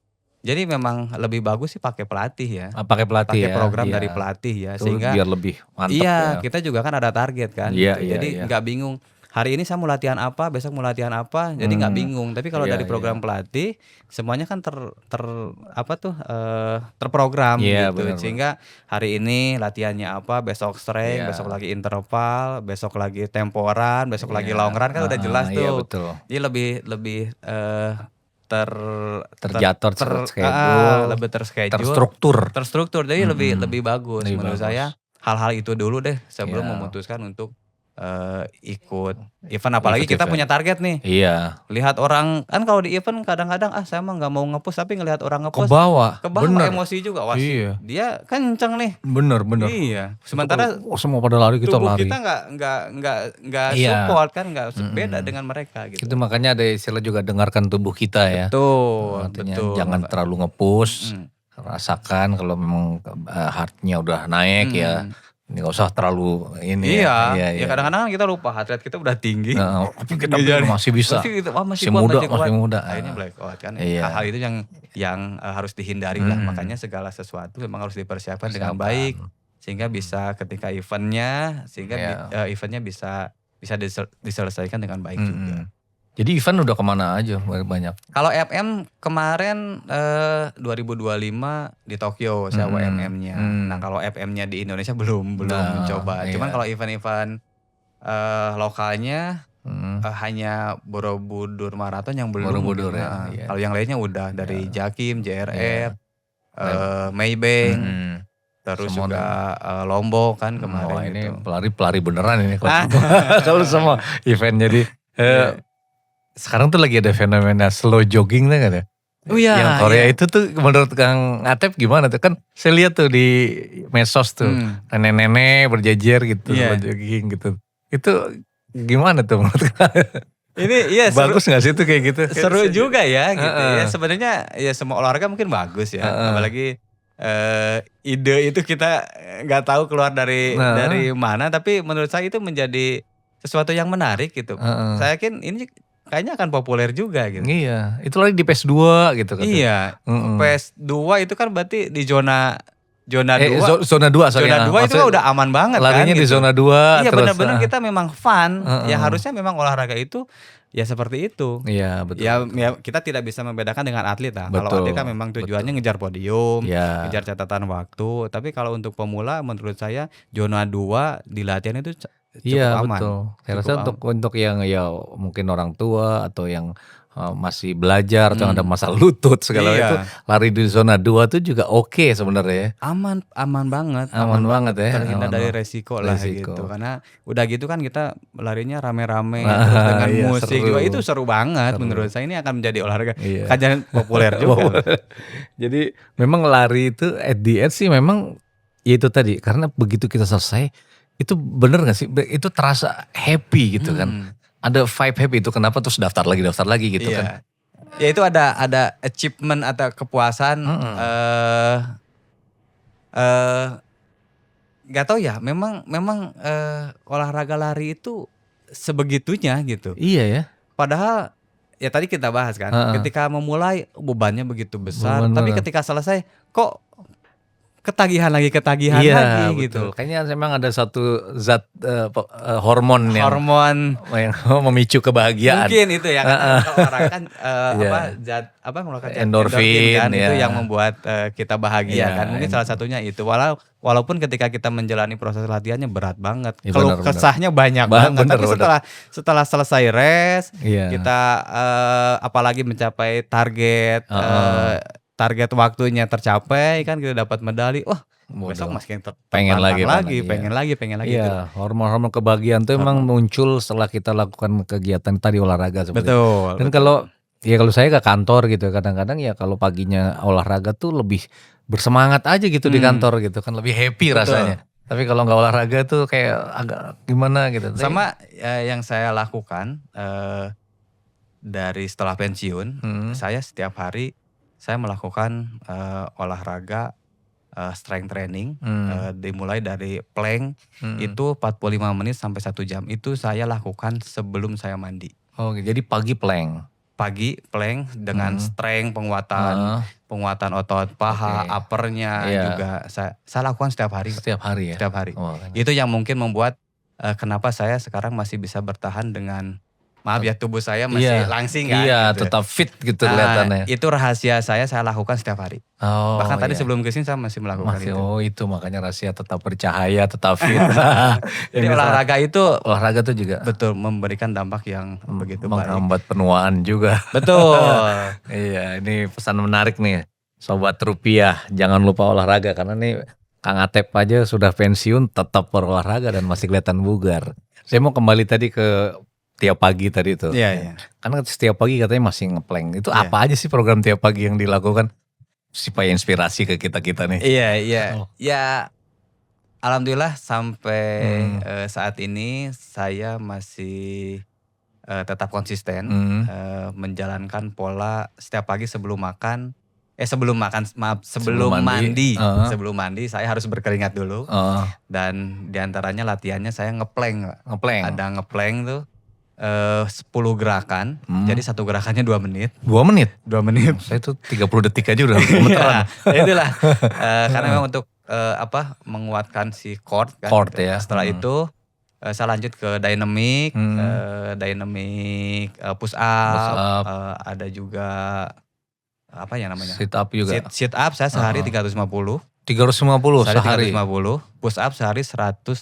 Speaker 1: Jadi memang lebih bagus sih pakai pelatih ya.
Speaker 2: Pakai pelatih
Speaker 1: Pakai
Speaker 2: ya.
Speaker 1: program
Speaker 2: iya.
Speaker 1: dari pelatih ya,
Speaker 2: Itu
Speaker 1: sehingga
Speaker 2: biar lebih mantap
Speaker 1: iya,
Speaker 2: ya.
Speaker 1: kita juga kan ada target kan
Speaker 2: Iya,
Speaker 1: gitu.
Speaker 2: iya,
Speaker 1: Jadi
Speaker 2: iya.
Speaker 1: nggak bingung. Hari ini saya mau latihan apa, besok mau latihan apa, jadi nggak bingung. Tapi kalau
Speaker 2: Iya,
Speaker 1: dari program pelatih, semuanya kan terprogram
Speaker 2: Iya,
Speaker 1: gitu.
Speaker 2: benar.
Speaker 1: Sehingga hari ini latihannya apa, besok strength,
Speaker 2: Iya.
Speaker 1: besok lagi interval, besok lagi temporan, besok lagi
Speaker 2: Iya.
Speaker 1: long run, kan udah jelas
Speaker 2: Iya,
Speaker 1: tuh.
Speaker 2: betul.
Speaker 1: Jadi lebih
Speaker 2: Terjadwal schedule,
Speaker 1: lebih terschedule,
Speaker 2: terstruktur.
Speaker 1: jadi lebih bagus.
Speaker 2: Lebih
Speaker 1: Menurut
Speaker 2: bagus.
Speaker 1: saya hal-hal itu dulu deh sebelum
Speaker 2: Iya.
Speaker 1: memutuskan untuk ikut event, apalagi
Speaker 2: Ikut
Speaker 1: kita
Speaker 2: event.
Speaker 1: punya target nih.
Speaker 2: Iya.
Speaker 1: Lihat orang kan, kalau di event kadang-kadang saya mah nggak mau nge-push, tapi ngelihat orang
Speaker 2: Ke
Speaker 1: nge-push
Speaker 2: bawah.
Speaker 1: kebawa emosi juga. Wah,
Speaker 2: Iya.
Speaker 1: dia kenceng nih.
Speaker 2: Bener.
Speaker 1: Iya. Sementara
Speaker 2: semua pada lari, kita
Speaker 1: tubuh
Speaker 2: lari.
Speaker 1: kita nggak
Speaker 2: Iya.
Speaker 1: support kan, nggak beda dengan mereka gitu.
Speaker 2: Itu makanya ada istilah juga, dengarkan tubuh kita ya.
Speaker 1: Betul,
Speaker 2: Artinya
Speaker 1: betul.
Speaker 2: jangan terlalu nge-push. Rasakan kalau memang heartnya udah naik ya. Ini gak usah terlalu ini
Speaker 1: Iya,
Speaker 2: ya.
Speaker 1: ya kadang-kadang kita lupa heart rate kita udah tinggi.
Speaker 2: Nah, tapi kita masih bisa.
Speaker 1: Masih
Speaker 2: muda.
Speaker 1: Akhirnya blackout kan.
Speaker 2: Iya.
Speaker 1: Hal-hal itu yang harus dihindari lah. Makanya segala sesuatu memang harus dipersiapkan dengan baik, sehingga bisa ketika eventnya, eventnya bisa diselesaikan dengan baik juga.
Speaker 2: Jadi event udah kemana aja banyak?
Speaker 1: Kalau FM kemarin 2025 di Tokyo saya WMM-nya. Nah, kalau FM-nya di Indonesia belum mencoba.
Speaker 2: Iya.
Speaker 1: Cuman kalau event-event lokalnya hanya Borobudur Marathon yang belum.
Speaker 2: Borobudur ya.
Speaker 1: Iya. Kalau yang lainnya udah dari Jakim, JRF, Maybank, terus
Speaker 2: Semua
Speaker 1: juga Lombok kan kemarin.
Speaker 2: Wah, ini
Speaker 1: gitu.
Speaker 2: pelari beneran ini kalau semua event. Jadi sekarang tuh lagi ada fenomena slow jogging tuh kan ya.
Speaker 1: Oh iya.
Speaker 2: Yang Korea itu tuh menurut Kang Atep gimana tuh? Kan saya lihat tuh di medsos tuh nenek-nenek berjejer gitu, slow jogging gitu. Itu gimana tuh menurut Kang?
Speaker 1: Ini iya
Speaker 2: Bagus nggak sih itu kayak gitu?
Speaker 1: seru juga ya gitu ya. Sebenarnya ya semua olahraga mungkin bagus ya. Apalagi ide itu kita nggak tahu keluar dari mana, tapi menurut saya itu menjadi sesuatu yang menarik gitu. Saya yakin ini kayaknya akan populer juga gitu.
Speaker 2: Iya, itu lagi di PS2 gitu katanya.
Speaker 1: Iya, PS2 itu kan berarti di zona 2.
Speaker 2: Zona 2
Speaker 1: Zona 2 itu kan udah aman banget kan
Speaker 2: larinya di
Speaker 1: gitu.
Speaker 2: zona 2
Speaker 1: Iya
Speaker 2: terus.
Speaker 1: benar-benar kita memang fun. Ya harusnya memang olahraga itu ya seperti itu.
Speaker 2: Iya betul.
Speaker 1: Ya kita tidak bisa membedakan dengan atlet lah. Kalau
Speaker 2: Betul,
Speaker 1: atlet kan memang tujuannya ngejar podium,
Speaker 2: Iya.
Speaker 1: ngejar catatan waktu. Tapi kalau untuk pemula menurut saya zona 2 di latihan itu cukup
Speaker 2: Iya
Speaker 1: aman.
Speaker 2: betul. Saya rasa
Speaker 1: Cukup
Speaker 2: untuk yang ya mungkin orang tua atau yang masih belajar atau yang ada masalah lutut segala
Speaker 1: Iya.
Speaker 2: itu lari di zona 2 tuh juga oke sebenarnya ya.
Speaker 1: aman banget.
Speaker 2: Aman banget ya.
Speaker 1: Terhindar
Speaker 2: aman
Speaker 1: dari
Speaker 2: banget.
Speaker 1: resiko lah
Speaker 2: Resiko.
Speaker 1: gitu. Karena udah gitu kan kita larinya rame-rame
Speaker 2: Nah,
Speaker 1: terus dengan
Speaker 2: iya,
Speaker 1: musik
Speaker 2: seru.
Speaker 1: juga itu seru banget
Speaker 2: Seru.
Speaker 1: menurut saya. Ini akan menjadi olahraga
Speaker 2: Iya.
Speaker 1: kajian populer juga.
Speaker 2: Jadi memang lari itu at the end sih memang ya itu tadi karena begitu kita selesai itu bener gak sih? Itu terasa happy gitu kan. Ada vibe happy itu kenapa terus daftar lagi gitu kan.
Speaker 1: Ya itu ada achievement atau kepuasan nggak tahu ya, memang olahraga lari itu sebegitunya gitu.
Speaker 2: Iya ya.
Speaker 1: Padahal ya tadi kita bahas kan, ketika memulai bebannya begitu besar,
Speaker 2: Beban
Speaker 1: tapi
Speaker 2: banget.
Speaker 1: ketika selesai kok ketagihan lagi
Speaker 2: Iya
Speaker 1: gitu.
Speaker 2: betul. Kayaknya memang ada satu zat hormon yang
Speaker 1: Hormon
Speaker 2: memicu kebahagiaan.
Speaker 1: mungkin itu ya kan olahraga kan
Speaker 2: Iya.
Speaker 1: zat mengeluarkan zat
Speaker 2: Endorfin,
Speaker 1: kan itu
Speaker 2: ya.
Speaker 1: yang membuat kita bahagia
Speaker 2: Iya,
Speaker 1: kan. Mungkin salah satunya itu. Walaupun ketika kita menjalani proses latihannya berat banget.
Speaker 2: Iya,
Speaker 1: Kalau
Speaker 2: benar.
Speaker 1: kesahnya banyak banget.
Speaker 2: Benar,
Speaker 1: Tapi
Speaker 2: benar.
Speaker 1: setelah selesai rest,
Speaker 2: Iya.
Speaker 1: kita apalagi mencapai target waktunya tercapai kan, kita dapat medali. Wah, besok masih
Speaker 2: pengen lagi.
Speaker 1: pengen lagi gitu.
Speaker 2: Iya, hormon-hormon kebahagiaan tuh emang muncul setelah kita lakukan kegiatan tadi olahraga seperti itu.
Speaker 1: Betul.
Speaker 2: Dan kalau saya ke kantor gitu kadang-kadang ya kalau paginya olahraga tuh lebih bersemangat aja gitu di kantor gitu kan, lebih happy rasanya. Tapi kalau nggak olahraga tuh kayak agak gimana gitu.
Speaker 1: Sama yang saya lakukan dari setelah pensiun, saya setiap hari saya melakukan olahraga strength training, dimulai dari plank itu 45 menit sampai 1 jam. Itu saya lakukan sebelum saya mandi.
Speaker 2: Oh, jadi pagi plank.
Speaker 1: Pagi plank dengan strength, penguatan otot paha, uppernya juga saya lakukan setiap hari.
Speaker 2: Setiap hari ya?
Speaker 1: Setiap hari.
Speaker 2: Oh,
Speaker 1: Itu yang mungkin membuat kenapa saya sekarang masih bisa bertahan dengan, maaf ya, tubuh saya masih langsing kan.
Speaker 2: Iya,
Speaker 1: gitu.
Speaker 2: tetap fit gitu kelihatannya.
Speaker 1: Itu rahasia saya lakukan setiap hari.
Speaker 2: Oh,
Speaker 1: Bahkan tadi
Speaker 2: iya.
Speaker 1: sebelum kesini saya masih melakukan itu.
Speaker 2: Oh, itu makanya rahasia tetap bercahaya, tetap fit.
Speaker 1: Jadi olahraga itu
Speaker 2: olahraga tuh juga
Speaker 1: betul memberikan dampak yang begitu baik.
Speaker 2: menghambat penuaan juga.
Speaker 1: Betul.
Speaker 2: Iya, ini pesan menarik nih. Sobat Rupiah, jangan lupa olahraga karena nih Kang Atep aja sudah pensiun tetap berolahraga dan masih kelihatan bugar. Saya mau kembali tadi ke tiap pagi tadi itu.
Speaker 1: Iya.
Speaker 2: Karena setiap pagi katanya masih ngeplank. Itu apa aja sih program tiap pagi yang dilakukan? Supaya inspirasi ke kita-kita nih.
Speaker 1: Iya. Ya alhamdulillah sampai saat ini saya masih tetap konsisten menjalankan pola setiap pagi sebelum mandi. Sebelum mandi saya harus berkeringat dulu. Dan diantaranya latihannya saya ngeplank. Ada ngeplank tuh 10 gerakan. Jadi satu gerakannya 2 menit.
Speaker 2: 2 menit?
Speaker 1: 2 menit.
Speaker 2: Saya itu 30 detik aja udah gemeteran.
Speaker 1: Ya itulah. Karena memang untuk menguatkan si core kan.
Speaker 2: Core
Speaker 1: gitu.
Speaker 2: ya.
Speaker 1: Setelah itu saya lanjut ke dynamic, push up, ada juga apa ya namanya?
Speaker 2: Sit up juga.
Speaker 1: Sit up saya sehari 350.
Speaker 2: 350 sehari.
Speaker 1: 350. Push up sehari 150.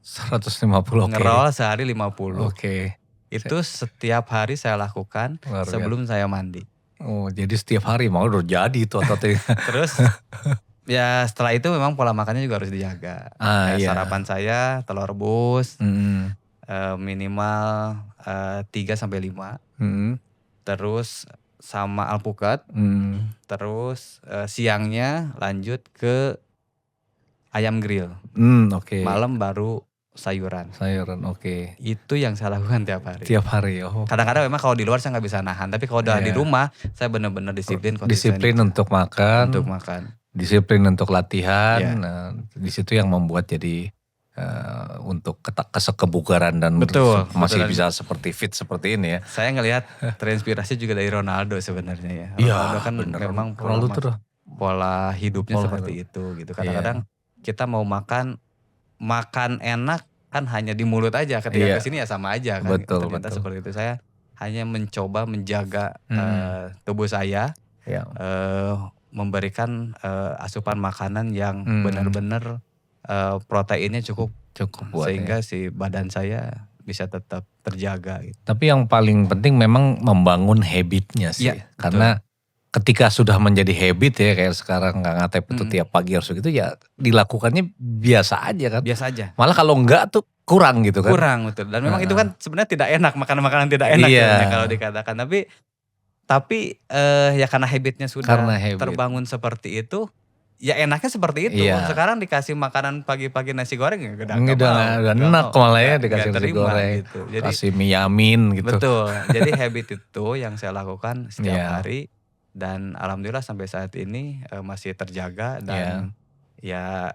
Speaker 2: 150.
Speaker 1: Ngerol sehari 50.
Speaker 2: Oke.
Speaker 1: Itu setiap hari saya lakukan sebelum saya mandi.
Speaker 2: Oh, jadi setiap hari mau udah jadi itu ototnya.
Speaker 1: Terus ya setelah itu memang pola makannya juga harus dijaga. Sarapan saya telur rebus minimal 3-5. Terus sama alpukat. Terus siangnya lanjut ke ayam grill.
Speaker 2: Oke.
Speaker 1: Malam baru sayuran.
Speaker 2: Sayuran, oke.
Speaker 1: Itu yang saya lakukan tiap hari.
Speaker 2: Tiap hari, oh.
Speaker 1: Kadang-kadang memang kalau di luar saya nggak bisa nahan, tapi kalau udah di rumah saya benar-benar disiplin.
Speaker 2: Disiplin untuk makan.
Speaker 1: Untuk makan.
Speaker 2: Disiplin untuk latihan.
Speaker 1: Iya.
Speaker 2: Nah, di situ yang membuat jadi untuk kebugaran dan
Speaker 1: Betul,
Speaker 2: masih
Speaker 1: betul.
Speaker 2: bisa seperti fit seperti ini ya.
Speaker 1: Saya ngelihat terinspirasi juga dari Ronaldo sebenarnya ya.
Speaker 2: Iya,
Speaker 1: Ronaldo kan
Speaker 2: bener.
Speaker 1: memang
Speaker 2: Ronaldo tuh
Speaker 1: pola hidupnya seperti itu gitu. Kadang-kadang kita mau makan enak kan hanya di mulut aja, ketika kesini ya sama aja kan.
Speaker 2: Betul,
Speaker 1: Ternyata
Speaker 2: betul.
Speaker 1: seperti itu. Saya hanya mencoba menjaga tubuh saya, memberikan asupan makanan yang benar-benar proteinnya cukup
Speaker 2: buat
Speaker 1: sehingga si badan saya bisa tetap terjaga gitu.
Speaker 2: Tapi yang paling penting memang membangun habitnya sih.
Speaker 1: Iya,
Speaker 2: karena ketika sudah menjadi habit ya kayak sekarang Kang Atep itu tiap pagi harus gitu ya dilakukannya biasa aja kan.
Speaker 1: Biasa aja.
Speaker 2: Malah kalau enggak tuh kurang gitu kan.
Speaker 1: Kurang betul. Dan memang itu kan sebenarnya tidak enak, makanan-makanan tidak enak sebenarnya kalau dikatakan. Tapi ya karena habitnya sudah terbangun seperti itu, ya enaknya seperti itu. Sekarang dikasih makanan pagi-pagi nasi goreng ya udah
Speaker 2: enak malah ya dikasih nasi goreng.
Speaker 1: Gitu. Jadi,
Speaker 2: kasih mie yamin gitu.
Speaker 1: Betul. Jadi habit itu yang saya lakukan setiap hari dan alhamdulillah sampai saat ini masih terjaga dan ya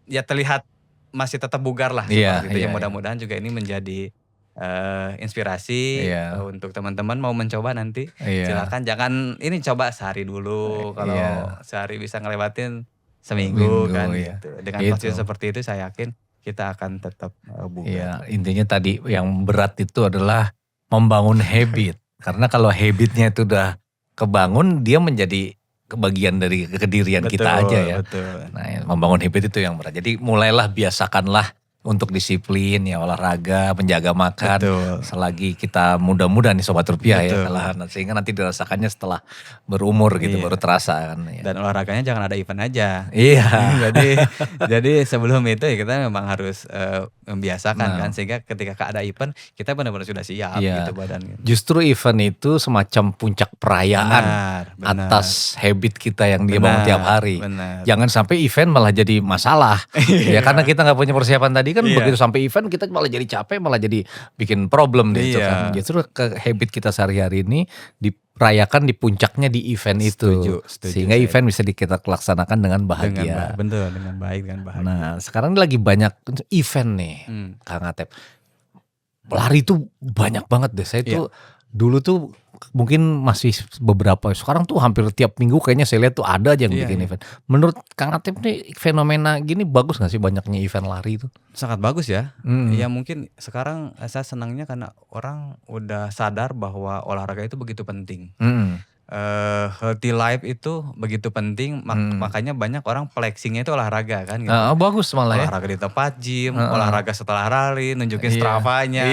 Speaker 1: terlihat masih tetap bugar lah seperti itu. Ya mudah-mudahan juga ini menjadi inspirasi untuk teman-teman mau mencoba nanti. Silakan jangan ini coba sehari dulu, kalau sehari bisa ngelewatin seminggu kan gitu. Dengan konsisten seperti itu saya yakin kita akan tetap bugar.
Speaker 2: Intinya tadi yang berat itu adalah membangun habit. Karena kalau habitnya itu udah kebangun, dia menjadi kebagian dari kedirian kita aja ya.
Speaker 1: Betul.
Speaker 2: Nah, membangun habit itu yang berat. Jadi mulailah biasakanlah untuk disiplin ya, olahraga, menjaga makan. Selagi kita muda-muda nih Sobat Rupiah ya, sehingga nanti dirasakannya setelah berumur gitu, baru terasa kan.
Speaker 1: Dan olahraganya jangan ada event aja.
Speaker 2: Iya.
Speaker 1: jadi sebelum itu ya kita memang harus membiasakan kan, sehingga ketika ada event kita benar-benar sudah siap gitu badannya.
Speaker 2: Justru event itu semacam puncak perayaan atas habit kita yang dia bangun tiap hari. Jangan sampai event malah jadi masalah. Ya karena kita gak punya persiapan tadi kan, begitu sampai event kita malah jadi capek, malah jadi bikin problem gitu kan. Justru habit kita sehari-hari ini dirayakan di puncaknya di event itu. Sehingga event bisa kita laksanakan dengan bahagia.
Speaker 1: Dengan baik, dengan bahagia.
Speaker 2: Nah sekarang lagi banyak event nih Kang Atep. Lari tuh banyak banget deh. Saya tuh dulu tuh mungkin masih beberapa, sekarang tuh hampir tiap minggu kayaknya saya lihat tuh ada aja yang bikin event. Menurut Kang Atep nih fenomena gini bagus gak sih banyaknya event lari itu?
Speaker 1: Sangat bagus ya. Ya mungkin sekarang saya senangnya karena orang udah sadar bahwa olahraga itu begitu penting. Healthy life itu begitu penting, makanya banyak orang flexingnya itu olahraga kan gitu.
Speaker 2: Bagus malah ya.
Speaker 1: Olahraga di tempat gym, olahraga setelah lari, nunjukin Strava-nya.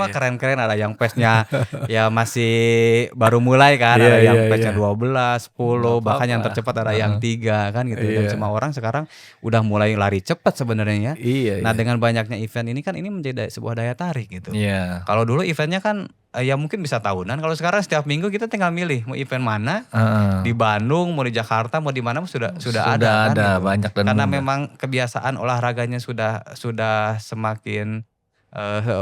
Speaker 1: Kan keren-keren, ada yang pace-nya ya masih baru mulai kan, ada yang pace-nya 12, 10, bahkan yang tercepat ada yang 3 kan gitu. Dan semua orang sekarang udah mulai lari cepat sebenarnya. Nah dengan banyaknya event ini kan, ini menjadi sebuah daya tarik gitu. Kalau dulu eventnya kan ya mungkin bisa tahunan, kalau sekarang setiap minggu kita tinggal milih mau event mana, di Bandung, mau di Jakarta, mau di mana sudah ada kan, gitu.
Speaker 2: Banyak dan
Speaker 1: karena memang kebiasaan olahraganya sudah semakin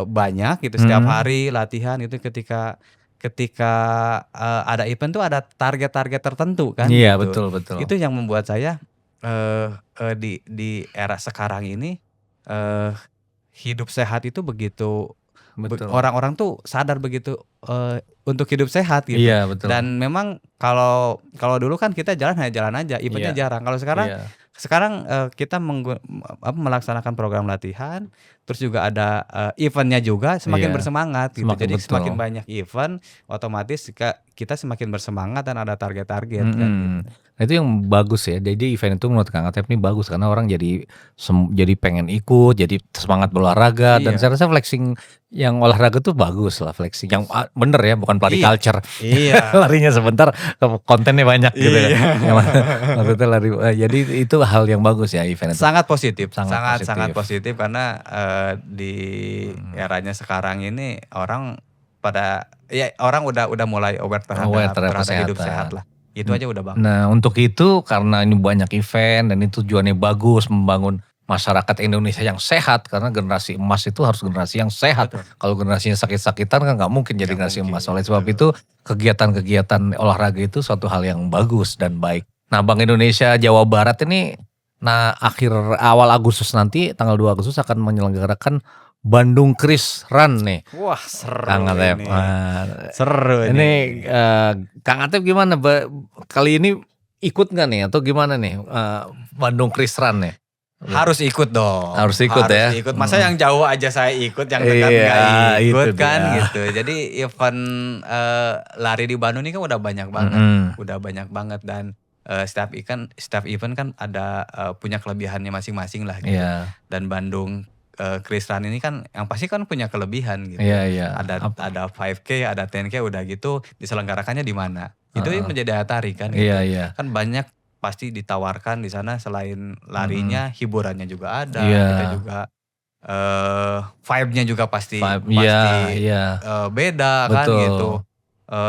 Speaker 1: banyak gitu, setiap hari latihan itu, ketika ada event tuh ada target-target tertentu kan.
Speaker 2: Betul.
Speaker 1: Itu yang membuat saya di era sekarang ini hidup sehat itu begitu. Orang-orang tuh sadar begitu untuk hidup sehat gitu. Dan memang kalau dulu kan kita hanya jalan aja, eventnya jarang. Kalau sekarang kita melaksanakan program latihan, terus juga ada eventnya juga, semakin bersemangat gitu. Jadi semakin banyak event, otomatis kita semakin bersemangat dan ada target-target kan gitu.
Speaker 2: Nah itu yang bagus ya. Jadi event itu menurut Kang Atep ini bagus karena orang jadi pengen ikut, jadi semangat berolahraga. Dan saya rasa flexing yang olahraga tuh bagus lah, flexing yang bener ya, bukan pelari culture. Larinya sebentar, kontennya banyak gitu kan. Maksudnya lari. Jadi itu hal yang bagus ya event itu.
Speaker 1: Sangat positif, sangat positif karena di eranya sekarang ini orang udah mulai aware terhadap hidup sehat lah. Itu aja udah bagus.
Speaker 2: Nah untuk itu, karena ini banyak event dan itu tujuannya bagus, membangun masyarakat Indonesia yang sehat, karena generasi emas itu harus generasi yang sehat.
Speaker 1: Betul.
Speaker 2: Kalau generasinya sakit-sakitan kan nggak mungkin jadi
Speaker 1: Nggak
Speaker 2: generasi
Speaker 1: mungkin,
Speaker 2: emas. Oleh sebab
Speaker 1: betul.
Speaker 2: itu kegiatan-kegiatan olahraga itu suatu hal yang bagus dan baik. Nah, Bank Indonesia Jawa Barat ini awal Agustus nanti tanggal 2 Agustus akan menyelenggarakan Bandung Kris Run nih.
Speaker 1: Wah, seru
Speaker 2: Kang Atep.
Speaker 1: ini.
Speaker 2: Nah,
Speaker 1: Seru
Speaker 2: ini
Speaker 1: nih.
Speaker 2: Kang Atep gimana kali ini ikut nggak nih atau gimana nih Bandung Kris Run nih?
Speaker 1: Harus ikut dong.
Speaker 2: Harus ikut ya.
Speaker 1: Ikut. Masa yang jauh aja saya ikut, yang dekat
Speaker 2: Iya,
Speaker 1: nggak ikut
Speaker 2: itu
Speaker 1: kan
Speaker 2: dia.
Speaker 1: gitu. Jadi event lari di Bandung ini kan udah banyak banget, udah banyak banget dan setiap event kan ada punya kelebihannya masing-masing lah gitu.
Speaker 2: Iya,
Speaker 1: Dan Bandung Kris Run ini kan yang pasti kan punya kelebihan gitu.
Speaker 2: iya.
Speaker 1: Ada 5K, ada 10K, udah gitu diselenggarakannya di mana? Itu yang menjadi daya tarik kan gitu.
Speaker 2: Iya.
Speaker 1: Kan banyak pasti ditawarkan di sana selain larinya, hiburannya juga ada.
Speaker 2: Iya.
Speaker 1: Kita juga vibe-nya juga pasti
Speaker 2: Iya.
Speaker 1: beda kan
Speaker 2: Betul.
Speaker 1: gitu.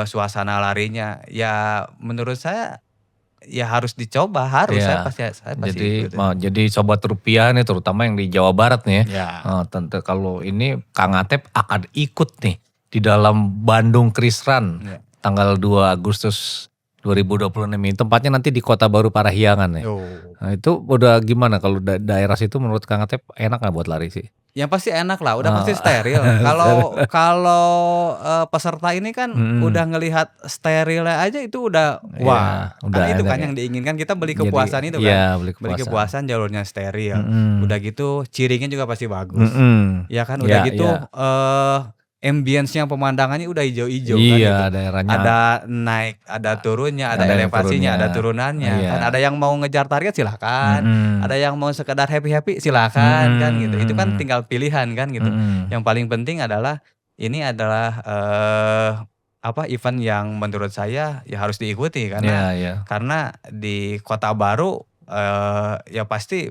Speaker 1: Suasana larinya ya menurut saya ya harus dicoba, harus
Speaker 2: Iya.
Speaker 1: saya pasti
Speaker 2: Jadi
Speaker 1: ikut.
Speaker 2: jadi sobat rupiah nih terutama yang di Jawa Barat nih.
Speaker 1: Ya.
Speaker 2: Tentu kalau ini Kang Atep akan ikut nih di dalam Bandung Kris Run
Speaker 1: Ya.
Speaker 2: tanggal 2 Agustus 2026 ini. Tempatnya nanti di Kota Baru Parahyangan nih.
Speaker 1: Oh.
Speaker 2: Nah, itu udah gimana kalau daerah situ menurut Kang Atep enak nggak buat lari sih?
Speaker 1: Yang pasti enak lah, udah pasti steril. Kalau peserta ini kan udah ngelihat sterilnya aja itu udah wah.
Speaker 2: Iya, udah
Speaker 1: Karena itu
Speaker 2: enak
Speaker 1: kan
Speaker 2: ya.
Speaker 1: yang diinginkan, kita beli
Speaker 2: Jadi,
Speaker 1: kepuasan itu kan.
Speaker 2: iya, beli
Speaker 1: Beli
Speaker 2: kepuasan.
Speaker 1: kepuasan jalurnya steril. Udah gitu ciringnya juga pasti bagus. Ya kan udah
Speaker 2: Iya,
Speaker 1: gitu
Speaker 2: iya.
Speaker 1: ambience-nya pemandangannya udah hijau-hijau kan
Speaker 2: Iya,
Speaker 1: gitu.
Speaker 2: daerahnya.
Speaker 1: Ada naik, ada turunnya, ada
Speaker 2: Ada yang
Speaker 1: elevasinya,
Speaker 2: turunnya.
Speaker 1: ada turunannya.
Speaker 2: Iya.
Speaker 1: Kan ada yang mau ngejar target silakan. Ada yang mau sekedar happy-happy silakan kan gitu. Itu kan tinggal pilihan kan gitu. Yang paling penting adalah ini adalah event yang menurut saya ya harus diikuti karena
Speaker 2: Iya.
Speaker 1: karena di Kota Baru ya pasti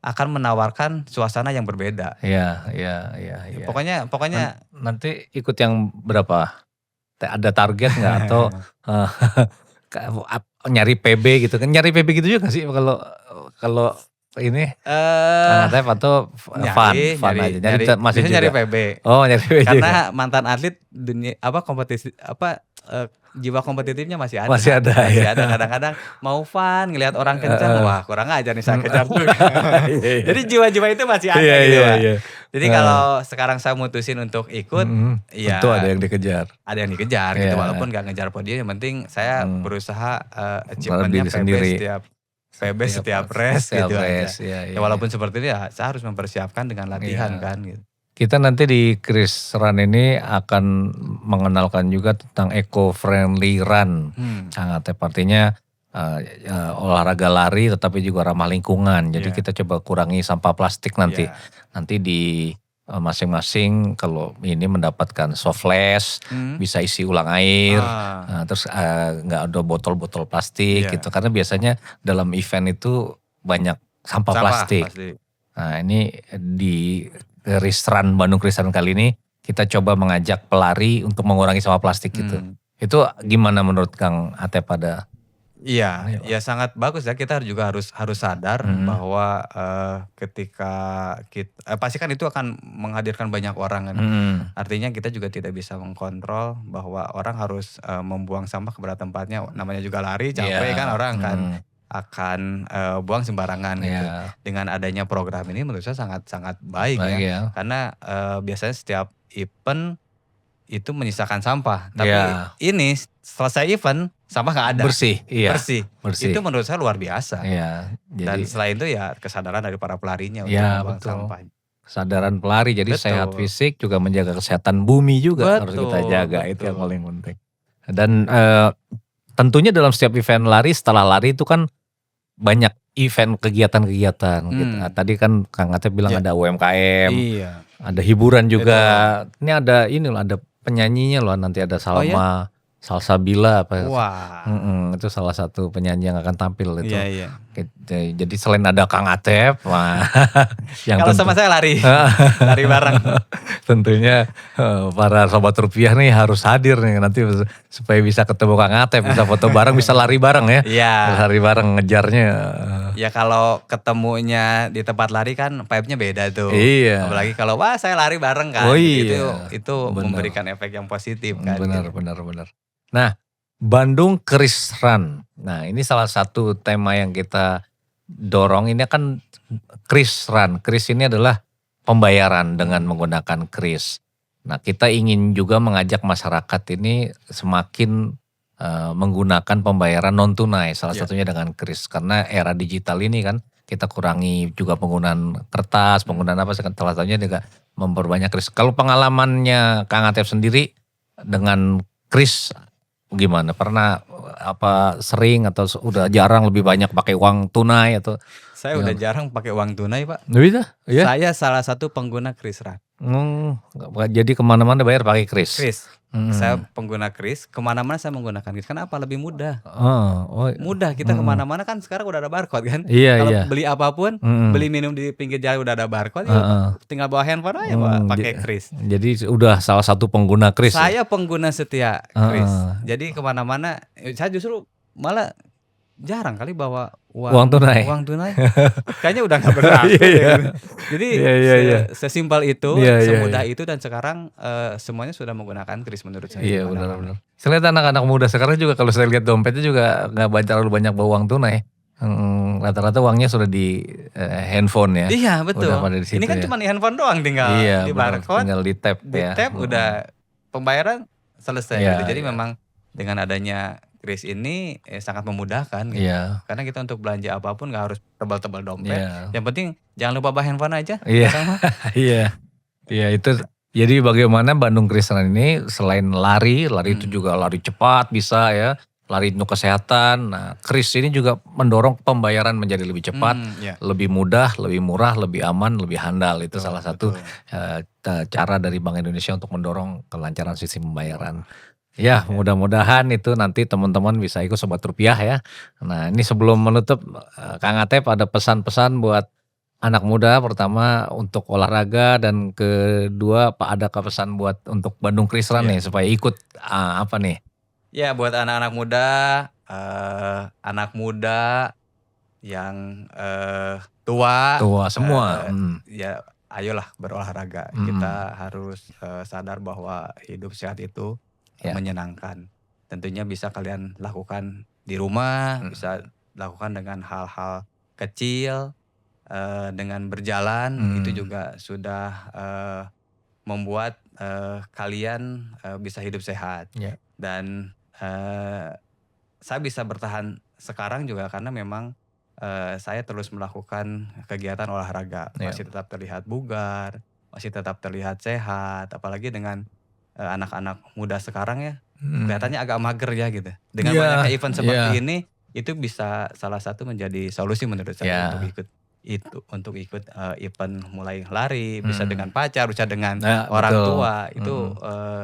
Speaker 1: akan menawarkan suasana yang berbeda.
Speaker 2: Iya.
Speaker 1: Pokoknya
Speaker 2: Nanti ikut yang berapa? Ada target nggak atau nyari PB gitu kan? Nyari PB gitu juga nggak sih kalau ini Kang Atep atau fun aja? Masih
Speaker 1: biasanya
Speaker 2: juga.
Speaker 1: nyari PB.
Speaker 2: Oh, nyari PB juga.
Speaker 1: Karena mantan atlet dunia kompetisi jiwa kompetitifnya masih ada.
Speaker 2: Masih ada,
Speaker 1: Masih
Speaker 2: ya.
Speaker 1: ada. Kadang-kadang mau fun ngelihat orang kencang, wah kurang aja nih saya kejar juga. Jadi jiwa-jiwa itu masih ada gitu, Pak.
Speaker 2: Iya.
Speaker 1: Jadi kalau sekarang saya mutusin untuk ikut, ya
Speaker 2: Tentu ada yang dikejar.
Speaker 1: ada yang dikejar gitu,
Speaker 2: Iya.
Speaker 1: walaupun gak ngejar podium, yang penting saya berusaha
Speaker 2: Diri
Speaker 1: achievementnya
Speaker 2: sendiri.
Speaker 1: setiap race
Speaker 2: Setiap
Speaker 1: gitu
Speaker 2: race,
Speaker 1: aja.
Speaker 2: iya.
Speaker 1: Ya walaupun seperti itu ya saya harus mempersiapkan dengan latihan
Speaker 2: Iya.
Speaker 1: kan gitu.
Speaker 2: Kita nanti di Kris Run ini akan mengenalkan juga tentang eco-friendly run. Kang Atep, artinya olahraga lari tetapi juga ramah lingkungan. Jadi kita coba kurangi sampah plastik nanti.
Speaker 1: Iya.
Speaker 2: Nanti di masing-masing kalau ini mendapatkan soft flash, bisa isi ulang air, terus nggak ada botol-botol plastik
Speaker 1: Iya.
Speaker 2: gitu. Karena biasanya dalam event itu banyak sampah plastik. Nah, ini di Kris Run Bandung Kris Run kali ini kita coba mengajak pelari untuk mengurangi sampah plastik gitu. Itu gimana menurut Kang Atep pada?
Speaker 1: Iya, ya sangat bagus ya, kita juga harus sadar bahwa ketika kita pasti kan itu akan menghadirkan banyak orang kan. Artinya kita juga tidak bisa mengkontrol bahwa orang harus membuang sampah kepada tempatnya. Namanya juga lari, capek kan orang akan buang sembarangan gitu. Dengan adanya program ini menurut saya sangat baik ya. Karena biasanya setiap event itu menyisakan sampah. Tapi ini selesai event sampah nggak ada.
Speaker 2: Bersih.
Speaker 1: Itu menurut saya luar biasa. Dan
Speaker 2: Jadi,
Speaker 1: selain itu ya kesadaran dari para pelarinya untuk membuang sampah.
Speaker 2: Kesadaran pelari, jadi sehat fisik juga menjaga kesehatan bumi juga harus kita jaga. Itu yang paling penting. Dan tentunya dalam setiap event lari, setelah lari itu kan banyak event kegiatan-kegiatan. Gitu. Tadi kan Kang Atep bilang ada UMKM, ada hiburan juga. Ini ada penyanyinya loh, nanti ada Salma Salsabila apa.
Speaker 1: Wah.
Speaker 2: Itu salah satu penyanyi yang akan tampil itu.
Speaker 1: Iya.
Speaker 2: Jadi selain ada Kang Atep, wah, yang
Speaker 1: Kalau sama saya lari bareng.
Speaker 2: Tentunya para sobat rupiah nih harus hadir nih nanti supaya bisa ketemu Kang Atep, bisa foto bareng, bisa lari bareng ya.
Speaker 1: Iya.
Speaker 2: Lari bareng ngejarnya.
Speaker 1: Ya kalau ketemunya di tempat lari kan vibe-nya beda tuh.
Speaker 2: Iya.
Speaker 1: Apalagi kalau wah saya lari bareng kan.
Speaker 2: Oh iya.
Speaker 1: Itu memberikan efek yang positif kan.
Speaker 2: Benar. Nah, Bandung Kris Run. Nah, ini salah satu tema yang kita dorong. Ini kan Kris Run. Kris ini adalah pembayaran dengan menggunakan kris. Nah, kita ingin juga mengajak masyarakat ini semakin menggunakan pembayaran non tunai. Salah satunya dengan kris. Karena era digital ini kan kita kurangi juga penggunaan kertas, penggunaan apa. Salah satunya juga memperbanyak kris. Kalau pengalamannya Kang Atep sendiri dengan kris gimana? Pernah apa sering atau udah jarang lebih banyak pakai uang tunai atau?
Speaker 1: Saya udah jarang pakai uang tunai Pak.
Speaker 2: Bisa? Ya?
Speaker 1: Saya salah satu pengguna kris Run.
Speaker 2: Jadi kemana-mana bayar pakai kris?
Speaker 1: Kris. Saya pengguna kris, kemana-mana saya menggunakan kris. Kenapa? Lebih mudah. Mudah, kita kemana-mana kan sekarang udah ada barcode kan. Kalau beli apapun, beli minum di pinggir jalan udah ada barcode, tinggal bawa handphone aja pakai kris.
Speaker 2: Jadi udah salah satu pengguna kris.
Speaker 1: Saya pengguna setia kris. Jadi kemana-mana, saya justru malah jarang kali bawa uang tunai. Kayaknya udah gak berlaku. Jadi sesimpel itu, semudah itu dan sekarang semuanya sudah menggunakan kris menurut saya.
Speaker 2: Iya benar. Saya lihat anak-anak muda sekarang juga kalau saya lihat dompetnya juga gak terlalu banyak bawa uang tunai. Rata-rata uangnya sudah di handphone ya.
Speaker 1: Iya betul. Ini kan cuma di handphone doang, tinggal di barcode,
Speaker 2: tinggal di tap ya.
Speaker 1: Di tap udah pembayaran selesai gitu. Jadi memang dengan adanya kris ini sangat memudahkan gitu. Karena kita untuk belanja apapun gak harus tebal-tebal dompet. Yang penting jangan lupa bawa handphone aja.
Speaker 2: Iya itu. Jadi bagaimana Bandung Kris Run ini selain lari itu juga lari cepat bisa ya. Lari untuk kesehatan. Nah, kris ini juga mendorong pembayaran menjadi lebih cepat, lebih mudah, lebih murah, lebih aman, lebih handal. Itu salah satu cara dari Bank Indonesia untuk mendorong kelancaran sistem pembayaran. Ya, mudah-mudahan itu nanti teman-teman bisa ikut Sobat Rupiah ya. Nah, ini sebelum menutup, Kang Atep ada pesan-pesan buat anak muda, pertama untuk olahraga dan kedua ada pesan buat untuk Bandung Kris Run nih supaya ikut apa nih?
Speaker 1: Ya, buat anak-anak muda yang tua
Speaker 2: semua.
Speaker 1: Ya, ayolah berolahraga. Kita harus sadar bahwa hidup sehat itu menyenangkan. Tentunya bisa kalian lakukan di rumah, bisa lakukan dengan hal-hal kecil, dengan berjalan itu juga sudah membuat kalian bisa hidup sehat. Dan saya bisa bertahan sekarang juga karena memang saya terus melakukan kegiatan olahraga, masih tetap terlihat bugar, masih tetap terlihat sehat, apalagi dengan anak-anak muda sekarang ya, kelihatannya agak mager ya gitu. Dengan banyaknya event seperti ini, itu bisa salah satu menjadi solusi menurut saya untuk ikut event mulai lari, bisa dengan pacar, bisa dengan orang tua, itu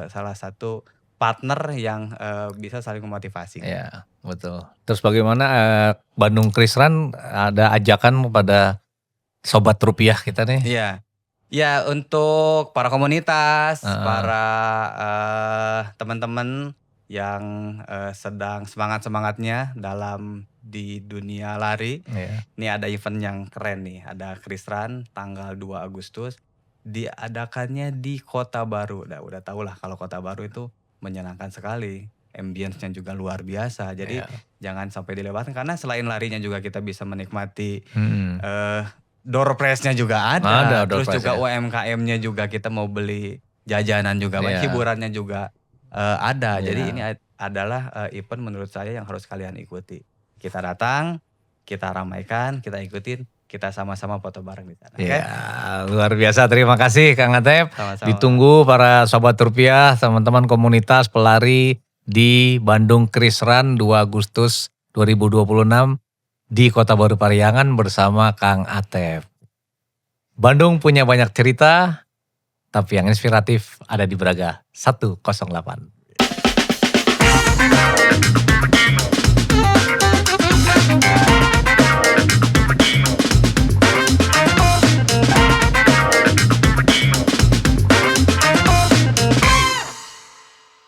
Speaker 1: salah satu partner yang bisa saling memotivasi.
Speaker 2: Ya, betul. Terus bagaimana Bandung Kris Run ada ajakan kepada Sobat Rupiah kita nih?
Speaker 1: Ya untuk para komunitas, para teman-teman yang sedang semangat-semangatnya dalam di dunia lari. Ini ada event yang keren nih, ada Kris Run tanggal 2 Agustus. Diadakannya di Kota Baru. Udah tau lah kalau Kota Baru itu menyenangkan sekali. Ambience-nya juga luar biasa. Jadi jangan sampai dilewatkan karena selain larinya juga kita bisa menikmati door prize-nya juga ada. Terus juga UMKM-nya juga kita mau beli jajanan juga, hiburannya juga ada. Jadi ini adalah event menurut saya yang harus kalian ikuti. Kita datang, kita ramaikan, kita ikutin, kita sama-sama foto bareng di sana.
Speaker 2: Luar biasa. Terima kasih Kang Atep.
Speaker 1: Sama-sama.
Speaker 2: Ditunggu para Sobat Rupiah, teman-teman komunitas pelari di Bandung Kris Run 2 Agustus 2026 di Kota Baru Pariangan bersama Kang Atep. Bandung punya banyak cerita, tapi yang inspiratif ada di Braga 108.